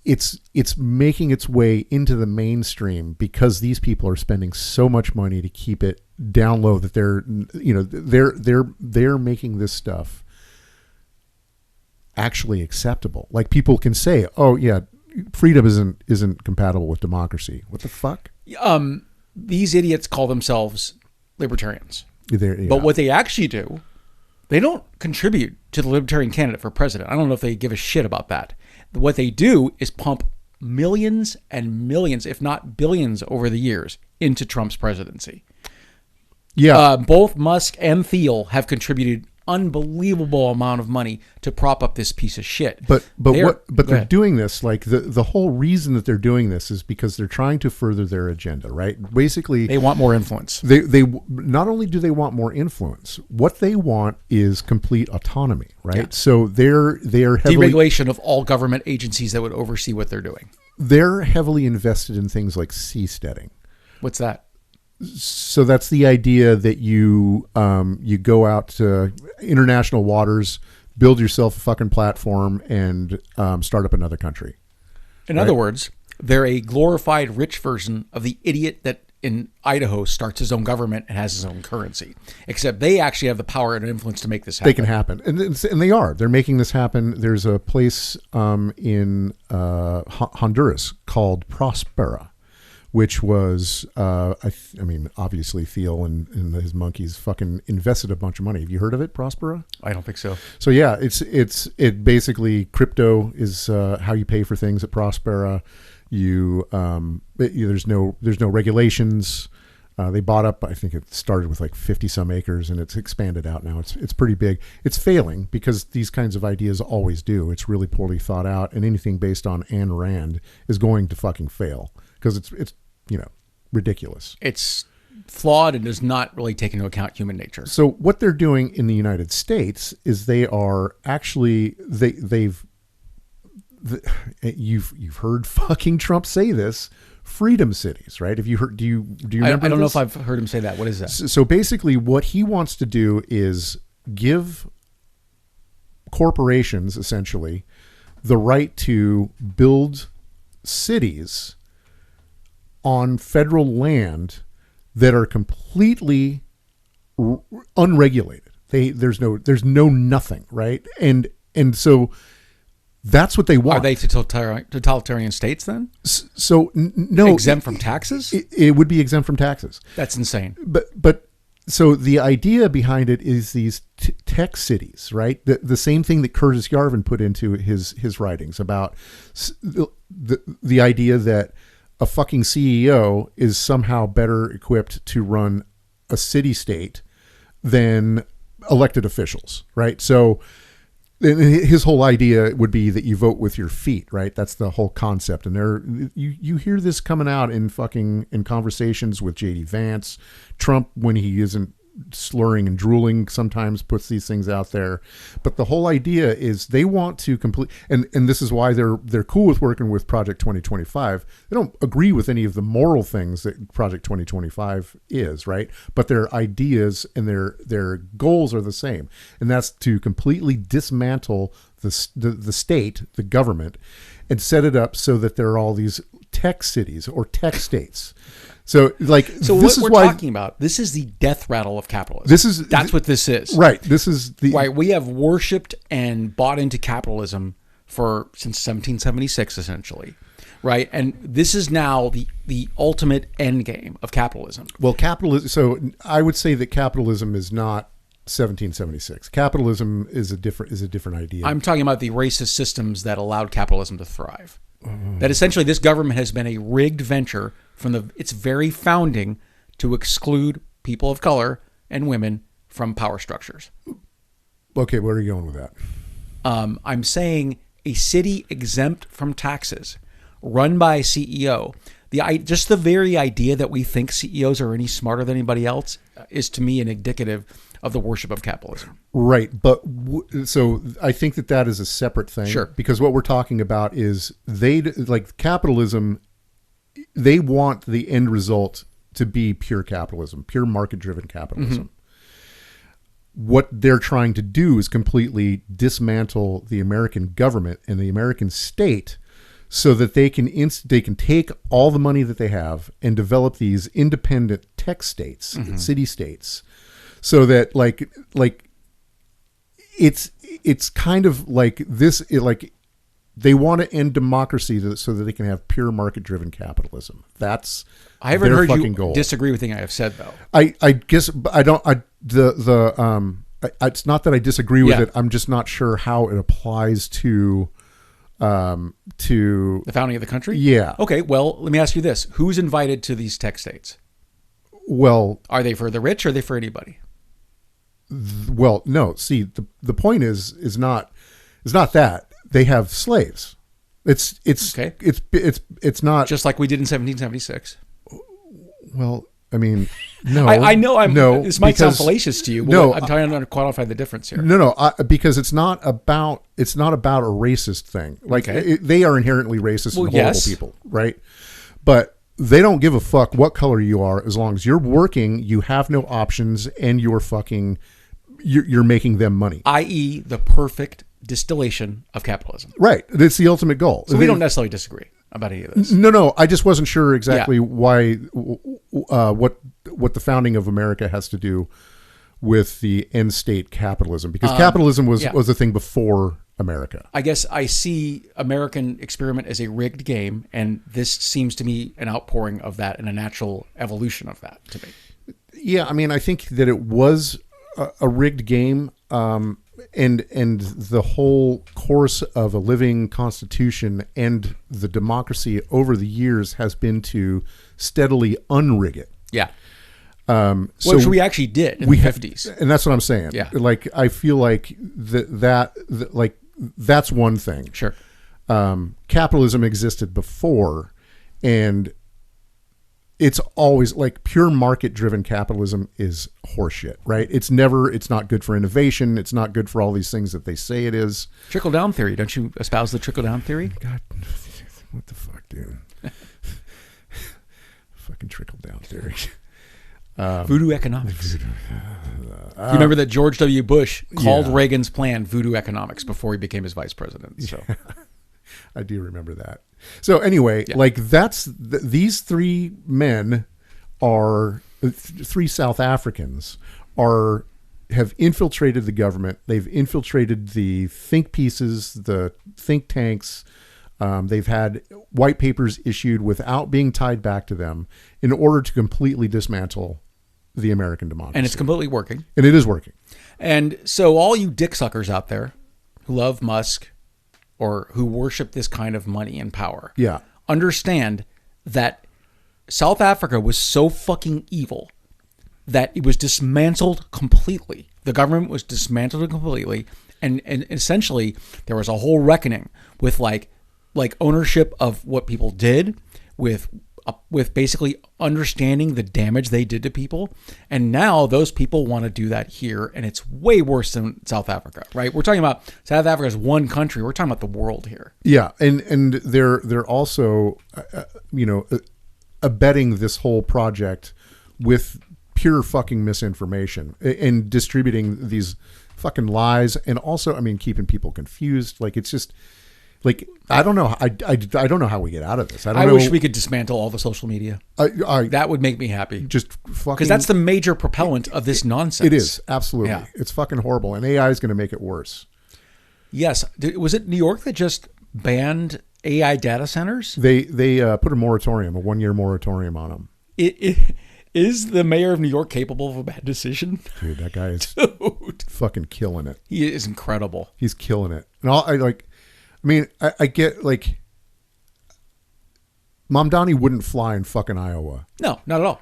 it's making its way into the mainstream because these people are spending so much money to keep it down low that they're making this stuff actually acceptable. Like, people can say, "Oh yeah, freedom isn't compatible with democracy." What the fuck? These idiots call themselves libertarians. Yeah. But what they actually do, they don't contribute to the libertarian candidate for president. I don't know if they give a shit about that. What they do is pump millions and millions, if not billions over the years, into Trump's presidency. Yeah. Both Musk and Thiel have contributed unbelievable amount of money to prop up this piece of shit. But they're doing this, like, the whole reason that they're doing this is because they're trying to further their agenda, right? Basically, they want more influence. They not only do they want more influence, what they want is complete autonomy, right? Yeah. So they're heavily, deregulation of all government agencies that would oversee what they're doing. They're heavily invested in things like seasteading. What's that? So that's the idea that you go out to international waters, build yourself a fucking platform, and start up another country. In other words, they're a glorified rich version of the idiot that in Idaho starts his own government and has his own currency. Except they actually have the power and influence to make this happen. They can happen, and they are. They're making this happen. There's a place in Honduras called Prospera, which was, I mean, obviously Thiel and his monkeys fucking invested a bunch of money. Have you heard of it, Prospera? I don't think so. So yeah, it basically, crypto is how you pay for things at Prospera. There's no regulations. They bought up, I think it started with like 50 some acres, and it's expanded out now. It's pretty big. It's failing because these kinds of ideas always do. It's really poorly thought out, and anything based on Ayn Rand is going to fucking fail because it's ridiculous. It's flawed and does not really take into account human nature. So what they're doing in the United States is they are actually you've heard fucking Trump say this, freedom cities, right? Have you heard? Do you remember? I don't know this? if I've heard him say that. What is that? So basically, what he wants to do is give corporations essentially the right to build cities on federal land that are completely unregulated. There's no nothing, right? And so that's what they want. Are they totalitarian states then? So no, exempt from taxes? It would be exempt from taxes. That's insane. But so the idea behind it is these tech cities, right? The same thing that Curtis Yarvin put into his writings about the idea that a fucking CEO is somehow better equipped to run a city-state than elected officials, right? So his whole idea would be that you vote with your feet, right? That's the whole concept. And you hear this coming out in conversations with J.D. Vance. Trump, when he isn't slurring and drooling, sometimes puts these things out there. But the whole idea is they want to complete, and this is why they're cool with working with Project 2025. They don't agree with any of the moral things that Project 2025 is, right? But their ideas and their goals are the same, and that's to completely dismantle the state, the government, and set it up so that there are all these tech cities or tech states. So what we're talking about, this is the death rattle of capitalism. That's what this is. Right. This is right. We have worshipped and bought into capitalism since 1776, essentially. Right. And this is now the ultimate end game of capitalism. Well, capitalism. So I would say that capitalism is not 1776. Capitalism is a different idea. I'm talking about the racist systems that allowed capitalism to thrive. That essentially this government has been a rigged venture from its very founding to exclude people of color and women from power structures. Okay, where are you going with that? I'm saying a city exempt from taxes, run by a CEO. Just the very idea that we think CEOs are any smarter than anybody else is to me an indicative of the worship of capitalism. Right, but so I think that is a separate thing. Sure. Because what we're talking about is capitalism. They want the end result to be pure capitalism, pure market-driven capitalism. What they're trying to do is completely dismantle the American government and the American state, so that they can take all the money that they have and develop these independent tech states, city states, so that it's kind of like this. They want to end democracy so that they can have pure market-driven capitalism. That's I haven't their heard fucking you goal. disagree with anything I have said, though. I guess I don't. It's not that I disagree with Yeah. it. I'm just not sure how it applies to The founding of the country? Yeah. Okay, well, let me ask you this. Who's invited to these tech states? Well, Are they for the rich or are they for anybody? no. See, the point is not that they have slaves. It's Okay. it's not. Just like we did in 1776. Well, I mean, no. I know no. this might sound because- fallacious to you, but No, I'm trying to quantify the difference here. No, because it's not about a racist thing. Like Okay. they are inherently racist Well, and horrible yes. people, right? But they don't give a fuck what color you are as long as you're working. You have no options, and you're making them money. I.e., the perfect distillation of capitalism. Right. It's the ultimate goal. So we don't necessarily disagree about any of this. No. I just wasn't sure exactly why, what the founding of America has to do with the end state capitalism, because capitalism was a thing before America. I guess I see American experiment as a rigged game, and this seems to me an outpouring of that and a natural evolution of that to me. Yeah, I mean, I think that it was a rigged game, and the whole course of a living constitution and the democracy over the years has been to steadily unrig it. Yeah. So Which we actually did in the 50s. and that's what I'm saying. Yeah. Like I feel like that's one thing. Sure. Capitalism existed before, and it's always like pure market-driven capitalism is horseshit, right? It's not good for innovation. It's not good for all these things that they say it is. Trickle-down theory. Don't you espouse the trickle-down theory? God, what the fuck, dude? Fucking trickle-down theory. Voodoo economics. You remember that George W. Bush called Reagan's plan voodoo economics before he became his vice president. So I do remember that. So anyway, like these three men are three South Africans have infiltrated the government. They've infiltrated the think pieces, the think tanks. They've had white papers issued without being tied back to them in order to completely dismantle the American democracy. and it's completely working. And it is working. And so all you dick suckers out there who love Musk or who worship this kind of money and power, Yeah. understand that South Africa was so fucking evil that it was dismantled completely. The government was dismantled completely, and essentially there was a whole reckoning with like ownership of what people did, with basically understanding the damage they did to people. And now those people want to do that here, and it's way worse than South Africa, right? We're talking about South Africa as one country. We're talking about the world here. Yeah, and they're also abetting this whole project with pure fucking misinformation and distributing these fucking lies, and also, I mean, keeping people confused. Like, it's just like, I don't know. I don't know how we get out of this. I wish we could dismantle all the social media. That would make me happy. Just fucking, Because that's the major propellant of this nonsense. It is, absolutely. Yeah. It's fucking horrible, and AI is going to make it worse. Yes. Was it New York that just banned AI data centers? They put a 1-year moratorium on them. Is the mayor of New York capable of a bad decision? Dude, that guy is Dude, fucking killing it. he is incredible. He's killing it. And I get like, Mamdani wouldn't fly in fucking Iowa, No, not at all.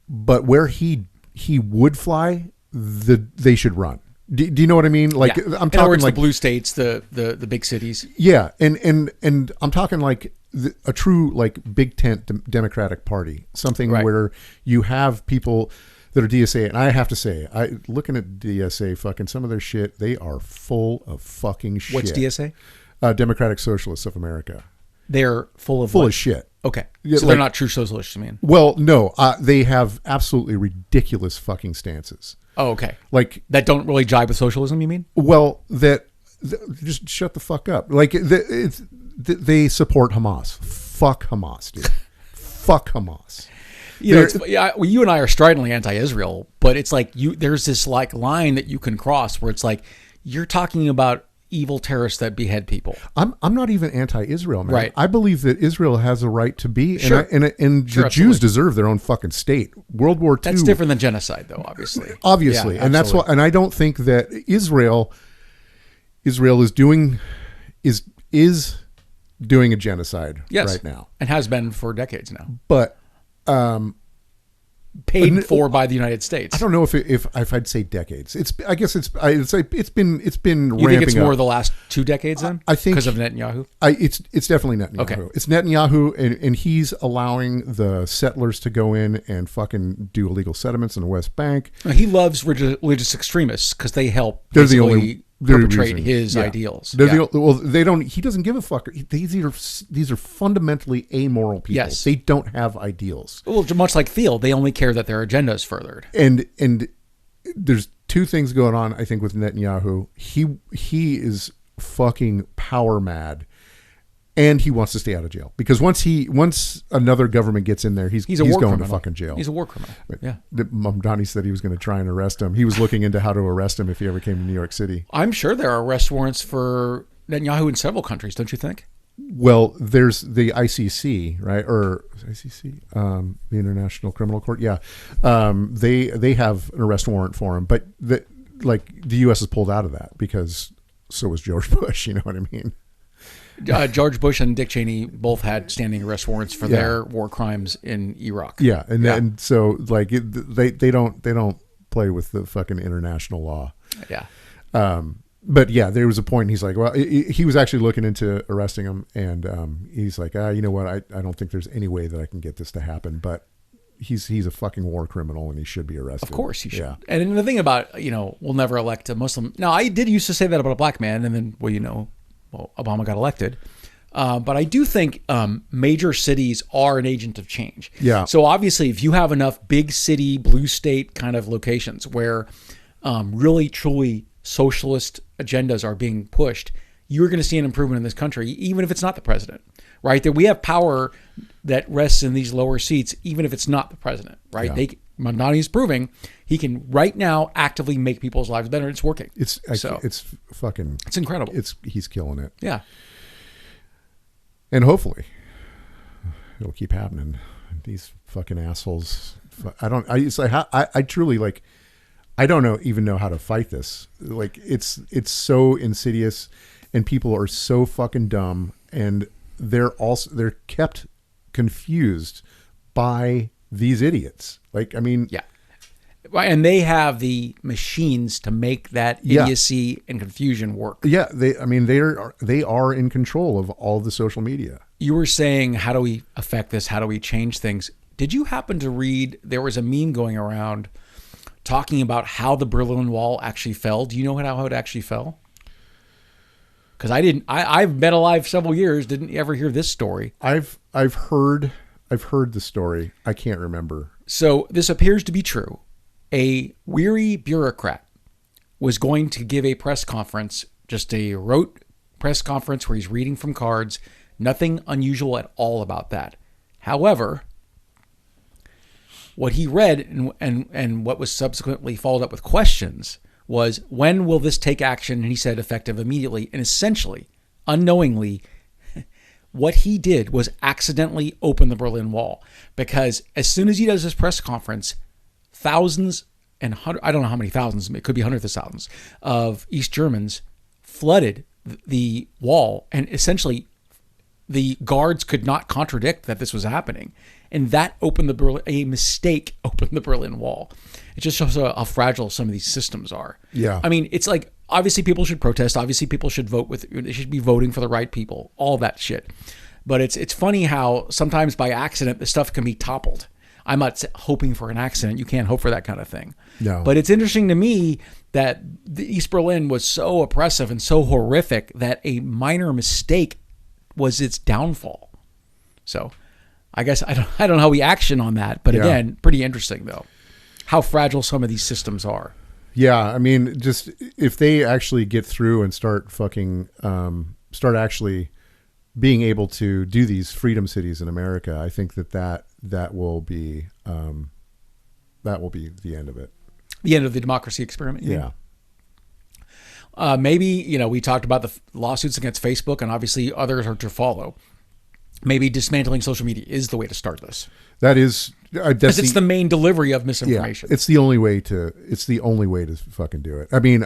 but where he would fly, they should run. Do you know what I mean? Like, Yeah. I'm In other talking words, like the blue states, the big cities. yeah, and I'm talking like a true like big tent Democratic Party, something Right. where you have people that are DSA, and I have to say, looking at DSA, fucking some of their shit, they are full of fucking shit. What's DSA? Democratic Socialists of America. They're full of Full what? of shit. Okay, Yeah, so like- they're not true socialists. I mean, Well, no, they have absolutely ridiculous fucking stances. oh, okay, Like, that don't really jibe with socialism. You mean? well, just shut the fuck up. Like, they support Hamas. Fuck Hamas, dude. Fuck Hamas. You know, well, you and I are stridently anti-Israel, but it's like there's this like line that you can cross where it's like you're talking about evil terrorists that behead people. I'm not even anti-Israel, man. Right. I believe that Israel has a right to be, Sure. and Sure, the absolutely. Jews deserve their own fucking state. World War II. That's different than genocide, though. Obviously, Obviously, Yeah, and that's why. absolutely. And I don't think that Israel is doing a genocide Yes, right now, and has been for decades now, but paid for by the United States. I don't know if I'd say decades. I guess it's been You ramping think it's more up. the last 2 decades then? I think- because of Netanyahu. It's definitely Netanyahu. Okay. It's Netanyahu, and he's allowing the settlers to go in and fucking do illegal settlements in the West Bank. He loves religious extremists because they help. They're the basically only they're the perpetrate reason. his Yeah. ideals. They're Yeah. they don't. He doesn't give a fuck. These are fundamentally amoral people. Yes. They don't have ideals. Well, much like Thiel, they only care that their agenda is furthered. And there's two things going on, I think, with Netanyahu. He is fucking power mad, and he wants to stay out of jail because once another government gets in there, he's He's a war going criminal. to fucking jail. He's a war criminal. Yeah. Mamdani said he was going to try and arrest him. He was looking into how to arrest him if he ever came to New York City. I'm sure there are arrest warrants for Netanyahu in several countries, don't you think? Well, there's the ICC, right? Or ICC, the International Criminal Court. Yeah. They have an arrest warrant for him, but the U.S. has pulled out of that because so was George Bush. You know what I mean? George Bush and Dick Cheney both had standing arrest warrants for their war crimes in Iraq. Yeah. And so like they don't play with the fucking international law. Yeah. But yeah, there was a point. He's like, well, he was actually looking into arresting him, and he's like, you know what? I don't think there's any way that I can get this to happen. But he's a fucking war criminal, and he should be arrested. Of course he should. Yeah. And the thing about, we'll never elect a Muslim. Now, I did used to say that about a black man, and then, Obama got elected. But I do think major cities are an agent of change. Yeah. So obviously, if you have enough big city, blue state kind of locations where really, truly socialist agendas are being pushed, you're going to see an improvement in this country, even if it's not the president, right? That we have power that rests in these lower seats, even if it's not the president, right? Yeah. Mamdani is proving he can right now actively make people's lives better. It's working. It's incredible. He's killing it. Yeah. And hopefully it'll keep happening. These fucking assholes. I truly like, I don't even know how to fight this. Like it's so insidious and people are so fucking dumb and they're kept confused by these idiots. Like, I mean, Yeah. And they have the machines to make that idiocy and confusion work. yeah, they are in control of all the social media. You were saying, how do we affect this? How do we change things? Did you happen to read, there was a meme going around talking about how the Berlin Wall actually fell? Do you know how it actually fell? Because I didn't. I've been alive several years. Didn't ever hear this story. I've heard the story. I can't remember. So this appears to be true. A weary bureaucrat was going to give a press conference, just a rote press conference where he's reading from cards. Nothing unusual at all about that. However, what he read and what was subsequently followed up with questions was, when will this take action? And he said effective immediately. And essentially, unknowingly, what he did was accidentally open the Berlin Wall, because as soon as he does his press conference, thousands and hundreds, I don't know how many thousands, it could be hundreds of thousands of East Germans flooded the wall, and essentially the guards could not contradict that this was happening. And that opened a mistake opened the Berlin Wall. It just shows how fragile some of these systems are. Yeah. I mean, it's like, obviously people should protest. Obviously people should they should be voting for the right people, all that shit. But it's funny how sometimes by accident, the stuff can be toppled. I'm not hoping for an accident. You can't hope for that kind of thing. No. But it's interesting to me that the East Berlin was so oppressive and so horrific that a minor mistake was its downfall. So I guess I don't know how we action on that. But again, pretty interesting though, how fragile some of these systems are. Yeah. I mean, just if they actually get through and start actually being able to do these freedom cities in America, I think that will be the end of it. The end of the democracy experiment. Yeah. Maybe, we talked about the lawsuits against Facebook, and obviously others are to follow. Maybe dismantling social media is the way to start this. That is, because it's the main delivery of misinformation. Yeah, it's the only way to fucking do it. I mean,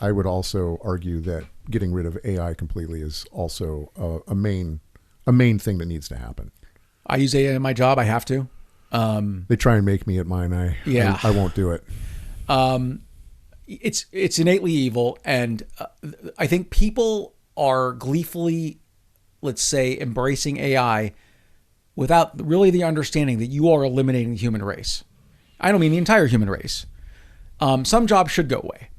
I would also argue that getting rid of AI completely is also a main thing that needs to happen. I use AI in my job. I have to. They try and make me at mine. I won't do it. It's innately evil, and I think people are gleefully, let's say, embracing AI without really the understanding that you are eliminating the human race. I don't mean the entire human race. Some jobs should go away,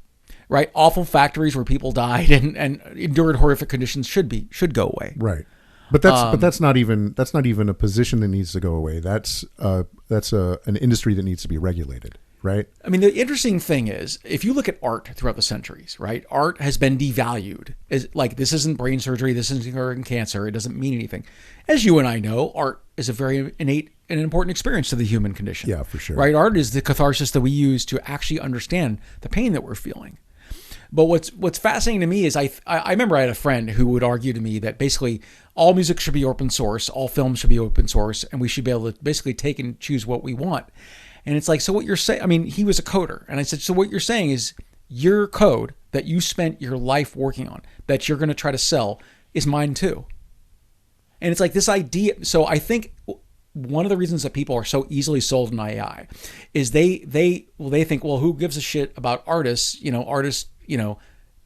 right? Awful factories where people died and endured horrific conditions should go away. Right. But that's not even a position that needs to go away. That's an industry that needs to be regulated, right? I mean, the interesting thing is, if you look at art throughout the centuries, right? Art has been devalued. As like, this isn't brain surgery, this isn't curing cancer, it doesn't mean anything. As you and I know, art is a very innate and important experience to the human condition. Yeah, for sure. Right? Art is the catharsis that we use to actually understand the pain that we're feeling. But what's fascinating to me is I remember I had a friend who would argue to me that basically all music should be open source, all films should be open source, and we should be able to basically take and choose what we want. And it's like, so what you're saying, I mean, he was a coder. And I said, so what you're saying is your code that you spent your life working on, that you're going to try to sell, is mine too. And it's like this idea. So I think one of the reasons that people are so easily sold in AI is they think, well, who gives a shit about artists? Artists,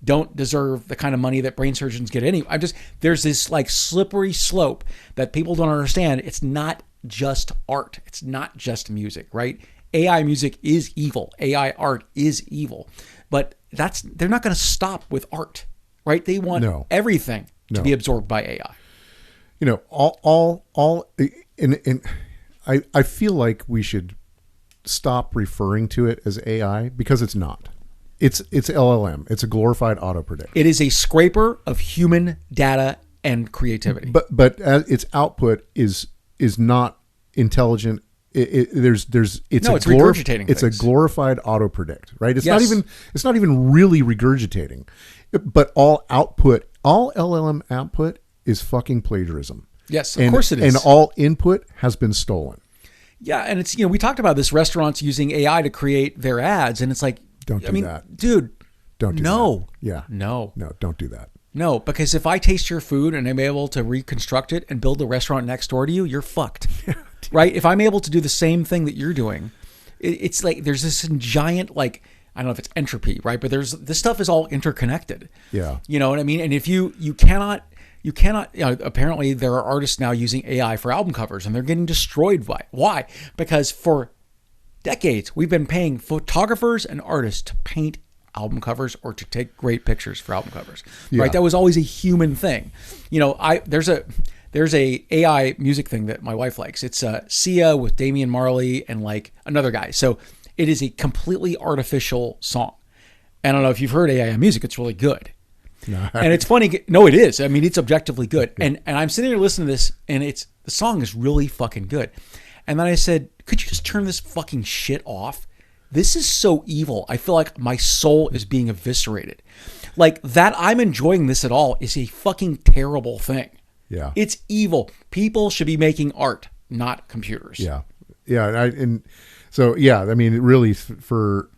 don't deserve the kind of money that brain surgeons get anyway. There's this like slippery slope that people don't understand. It's not just art. It's not just music, right? AI music is evil. AI art is evil. But they're not going to stop with art, right? They want everything to be absorbed by AI. I feel like we should stop referring to it as AI because it's not. It's LLM. It's a glorified auto predict. It is a scraper of human data and creativity. But its output is not intelligent. It's regurgitating. It's things. A glorified auto predict, right? It's Yes. not even really regurgitating. But all LLM output is fucking plagiarism. Yes, of course it is. And all input has been stolen. Yeah, and it's we talked about this, restaurants using AI to create their ads, and it's like, Don't do that. Dude. Don't do that. Yeah. No, don't do that. No, because if I taste your food and I'm able to reconstruct it and build a restaurant next door to you, you're fucked. Right? If I'm able to do the same thing that you're doing, it's like there's this giant, like, I don't know if it's entropy, right? But this stuff is all interconnected. Yeah. You know what I mean? And if you cannot, apparently there are artists now using AI for album covers and they're getting destroyed by it. Why? Because for decades, we've been paying photographers and artists to paint album covers or to take great pictures for album covers, right? That was always a human thing. There's a AI music thing that my wife likes. It's Sia with Damian Marley and like another guy. So it is a completely artificial song. And I don't know if you've heard AI music. It's really good. No. And it's funny. No, it is. I mean, it's objectively good. And I'm sitting here listening to this and the song is really fucking good. And then I said, could you just turn this fucking shit off? This is so evil. I feel like my soul is being eviscerated. Like that I'm enjoying this at all is a fucking terrible thing. Yeah. It's evil. People should be making art, not computers. Yeah. Yeah. And so, yeah, I mean, it really, for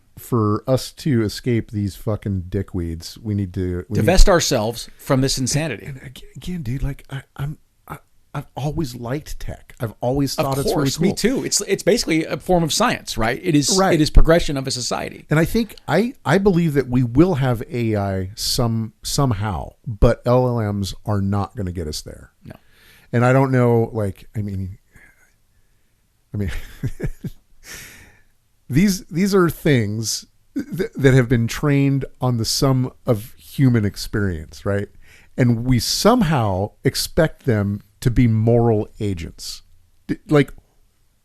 us to escape these fucking dickweeds, we need to divest ourselves from this insanity. And again, dude, like I've always liked tech. I've always thought Of it's really course, cool. me too. It's basically a form of science, right? It is Right. It is progression of a society. And I think I believe that we will have AI somehow, but LLMs are not going to get us there. No. And I don't know, like, I mean, these are things that have been trained on the sum of human experience, right? And we somehow expect them to be moral agents. Like,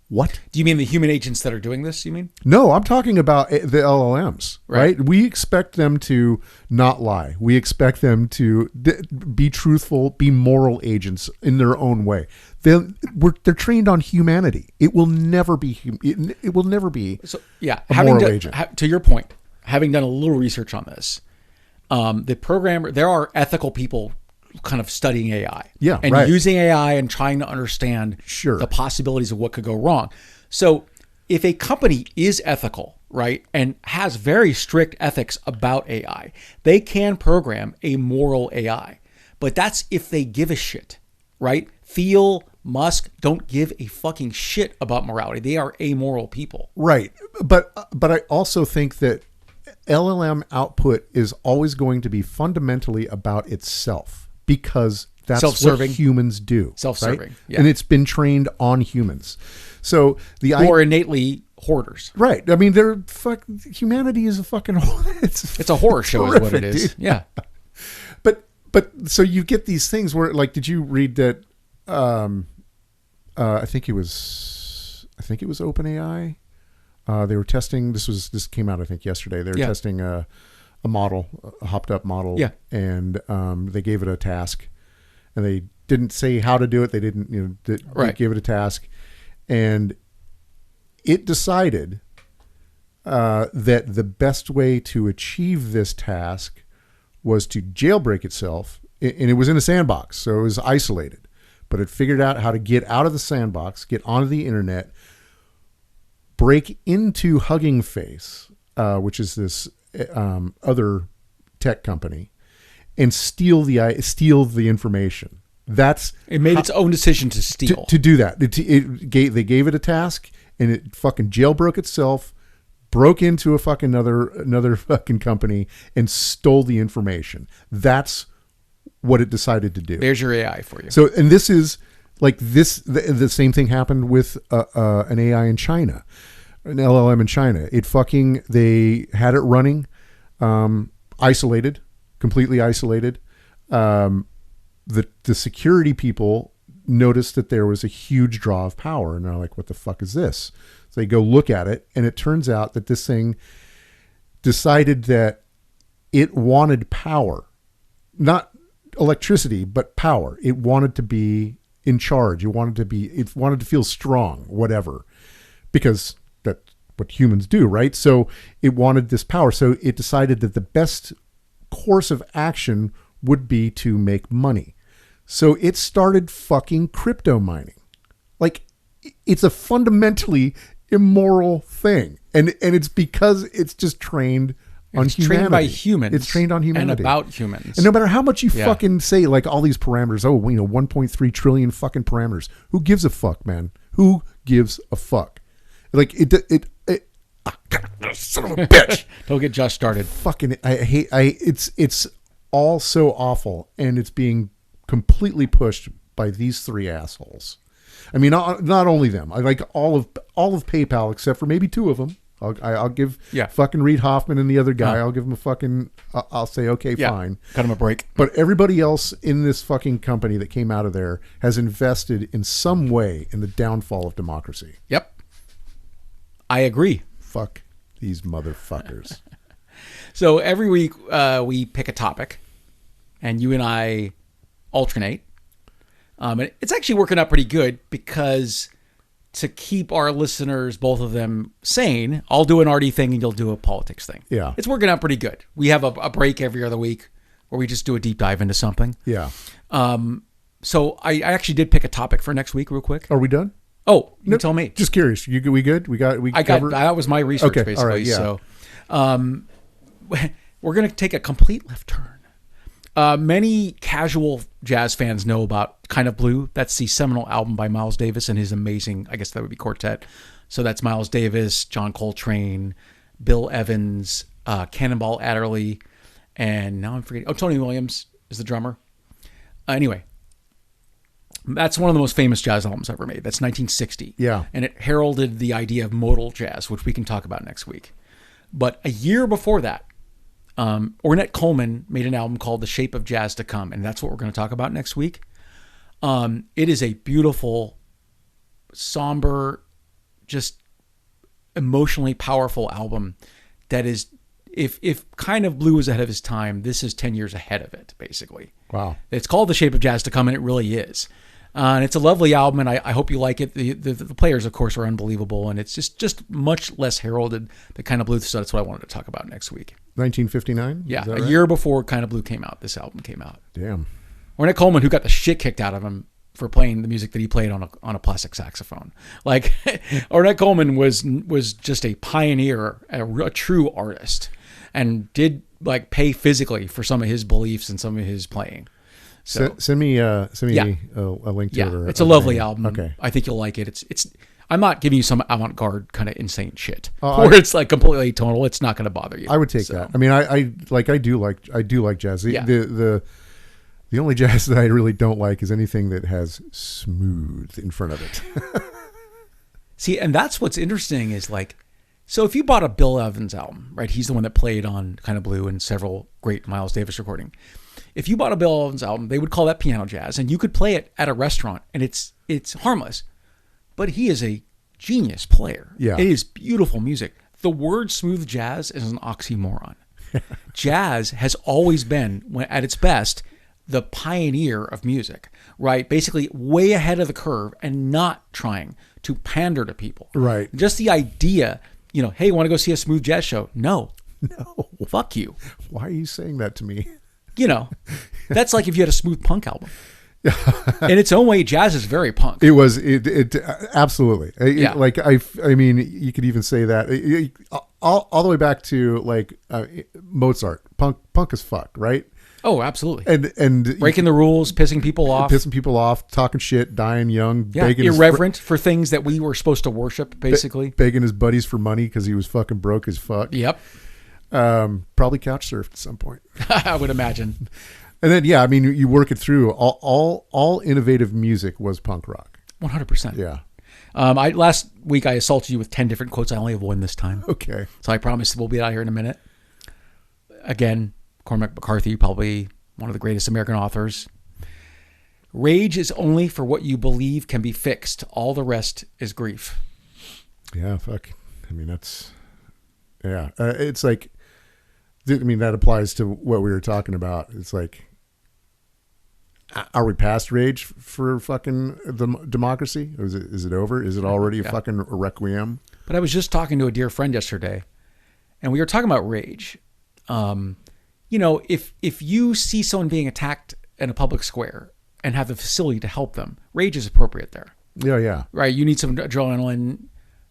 what? Do you mean the human agents that are doing this, you mean? No, I'm talking about the LLMs, right? We expect them to not lie. We expect them to be truthful, be moral agents in their own way. They're trained on humanity. It will never be. It will never be. So yeah, a moral agent. To your point, having done a little research on this, the programmer, there are ethical people kind of studying AI, and right. using AI and trying to understand the possibilities of what could go wrong. So if a company is ethical, right, and has very strict ethics about AI, they can program a moral AI, but that's if they give a shit, right? Thiel, Musk don't give a fucking shit about morality. They are amoral people. Right. But I also think that LLM output is always going to be fundamentally about itself, because that's what humans do. Self-serving. Right? Yeah. And it's been trained on humans. So or innately hoarders. Right. I mean, humanity is a fucking it's a horror show horrific, is what it is. Dude. Yeah. But so you get these things where, like, did you read that I think it was OpenAI. They were testing. This came out, I think, yesterday. They were testing a model, a hopped up model. Yeah. And they gave it a task, and they didn't say how to do it. They didn't, they gave it a task, and it decided that the best way to achieve this task was to jailbreak itself, and it was in a sandbox, so it was isolated. But it figured out how to get out of the sandbox, get onto the internet, break into Hugging Face, which is this other tech company, and steal the information. It made its own decision to steal. To do that. They gave it a task, and it fucking jailbroke itself, broke into another fucking company, and stole the information. That's what it decided to do. There's your AI for you. So, and this is like this. The same thing happened with an AI in China, an LLM in China. They had it running, isolated, completely isolated. The security people noticed that there was a huge draw of power, and they're like, "What the fuck is this?" So they go look at it, and it turns out that this thing decided that it wanted power, not electricity, but power. It wanted to be in charge. It wanted to feel strong, whatever, because that's what humans do, right? So it wanted this power. So it decided that the best course of action would be to make money. So it started fucking crypto mining. Like, it's a fundamentally immoral thing. And it's because it's just trained on humanity. It's trained by humans. It's trained on humanity. And about humans. And no matter how much you fucking say, like, all these parameters, 1.3 trillion fucking parameters. Who gives a fuck, man? Who gives a fuck? Like, son of a bitch. Don't get Josh started. Fucking, it's all so awful, and it's being completely pushed by these three assholes. I mean, not only them. I like all of PayPal except for maybe two of them. I'll give fucking Reid Hoffman and the other guy. I'll give them a fucking. I'll say okay, fine. Cut him a break. But everybody else in this fucking company that came out of there has invested in some way in the downfall of democracy. Yep, I agree. Fuck these motherfuckers. So every week we pick a topic, and you and I alternate. And it's actually working out pretty good because to keep our listeners, both of them, sane, I'll do an arty thing and you'll do a politics thing. Yeah. It's working out pretty good. We have a break every other week where we just do a deep dive into something. Yeah. So I actually did pick a topic for next week real quick. Are we done? Oh, you tell me. Just curious. We good? That was my research, Okay, basically. all right, yeah. So we're going to take a complete left turn. Many casual jazz fans know about Kind of Blue. That's the seminal album by Miles Davis and his amazing, I guess that would be quartet. So that's Miles Davis, John Coltrane, Bill Evans, Cannonball Adderley, and now I'm forgetting. Oh, Tony Williams is the drummer. Anyway, that's one of the most famous jazz albums ever made. That's 1960. Yeah. And it heralded the idea of modal jazz, which we can talk about next week. But a year before that, Ornette Coleman made an album called The Shape of Jazz to Come, and that's what we're going to talk about next week. It is a beautiful, somber, just emotionally powerful album that is, if Kind of Blue was ahead of his time, this is 10 years ahead of it, basically. Wow. It's called The Shape of Jazz to Come, and it really is. And it's a lovely album, and I hope you like it. The players, of course, are unbelievable, and it's just much less heralded than Kind of Blue, so that's what I wanted to talk about next week. 1959? Yeah, a year before Kind of Blue came out, this album came out. Damn. Ornette Coleman, who got the shit kicked out of him for playing the music that he played on a plastic saxophone. Like, Ornette Coleman was just a pioneer, a true artist, and did like pay physically for some of his beliefs and some of his playing. So Send me a link to yeah, it. Or it's a lovely album. Okay. I think you'll like it. It's. I'm not giving you some avant-garde kind of insane shit Oh, where it's like completely atonal. It's not going to bother you. I would take that. I mean, I do like jazz. The only jazz that I really don't like is anything that has smooth in front of it. See, and that's what's interesting is like, so if you bought a Bill Evans album, right? He's the one that played on Kind of Blue and several great Miles Davis recording. If you bought a Bill Evans album, they would call that piano jazz, and you could play it at a restaurant, and it's harmless. But he is a genius player. Yeah. It is beautiful music. The word smooth jazz is an oxymoron. Jazz has always been, at its best, the pioneer of music, right? Basically way ahead of the curve and not trying to pander to people. Right. Just the idea, hey, want to go see a smooth jazz show? No. Fuck you. Why are you saying that to me? That's like if you had a smooth punk album. In its own way, jazz is very punk. It was absolutely. Yeah. I mean, you could even say that all the way back to like Mozart. Punk as fuck, right? Oh, absolutely. And breaking the rules, pissing people off, talking shit, dying young, yeah, begging irreverent for things that we were supposed to worship, basically. Begging his buddies for money because he was fucking broke as fuck. Yep. Probably couch surfed at some point. I would imagine. And then, yeah, I mean, you work it through. All innovative music was punk rock. 100%. Yeah. Last week I assaulted you with 10 different quotes. I only have one this time. Okay. So I promise we'll be out here in a minute. Again, Cormac McCarthy, probably one of the greatest American authors. Rage is only for what you believe can be fixed. All the rest is grief. Yeah, fuck. I mean, that's... Yeah. It's like... I mean, that applies to what we were talking about. It's like... Are we past rage for fucking the democracy? Or is it over? Is it already a fucking requiem? But I was just talking to a dear friend yesterday, and we were talking about rage. If you see someone being attacked in a public square and have the facility to help them, rage is appropriate there. Yeah, yeah. Right? You need some adrenaline,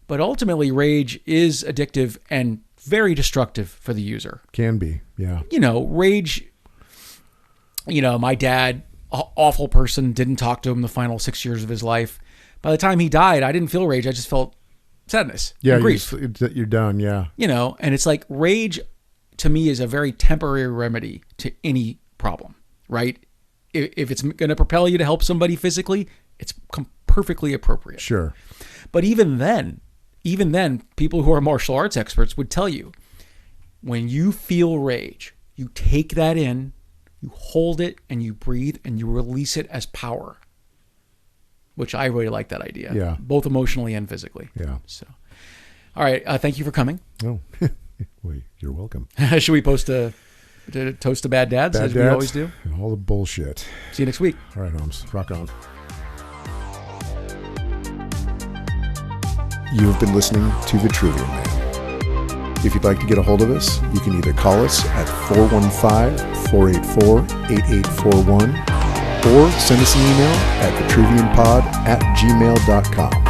but ultimately rage is addictive and very destructive for the user. Can be, yeah. Rage, my dad, awful person, didn't talk to him the final 6 years of his life. By the time he died, I didn't feel rage. I just felt sadness. Yeah, and grief. You're done, yeah. And it's like rage to me is a very temporary remedy to any problem, right? If it's going to propel you to help somebody physically, it's perfectly appropriate. Sure. But even then, people who are martial arts experts would tell you, when you feel rage, you take that in, you hold it, and you breathe, and you release it as power, which I really like that idea. Yeah. Both emotionally and physically. Yeah. So, all right. Thank you for coming. Oh, well, you're welcome. Should we toast to bad dads, as we always do? And all the bullshit. See you next week. All right, Holmes. Rock on. You have been listening to Vitruvian Man. If you'd like to get a hold of us, you can either call us at 415-484-8841 or send us an email at vitruvianpod@gmail.com.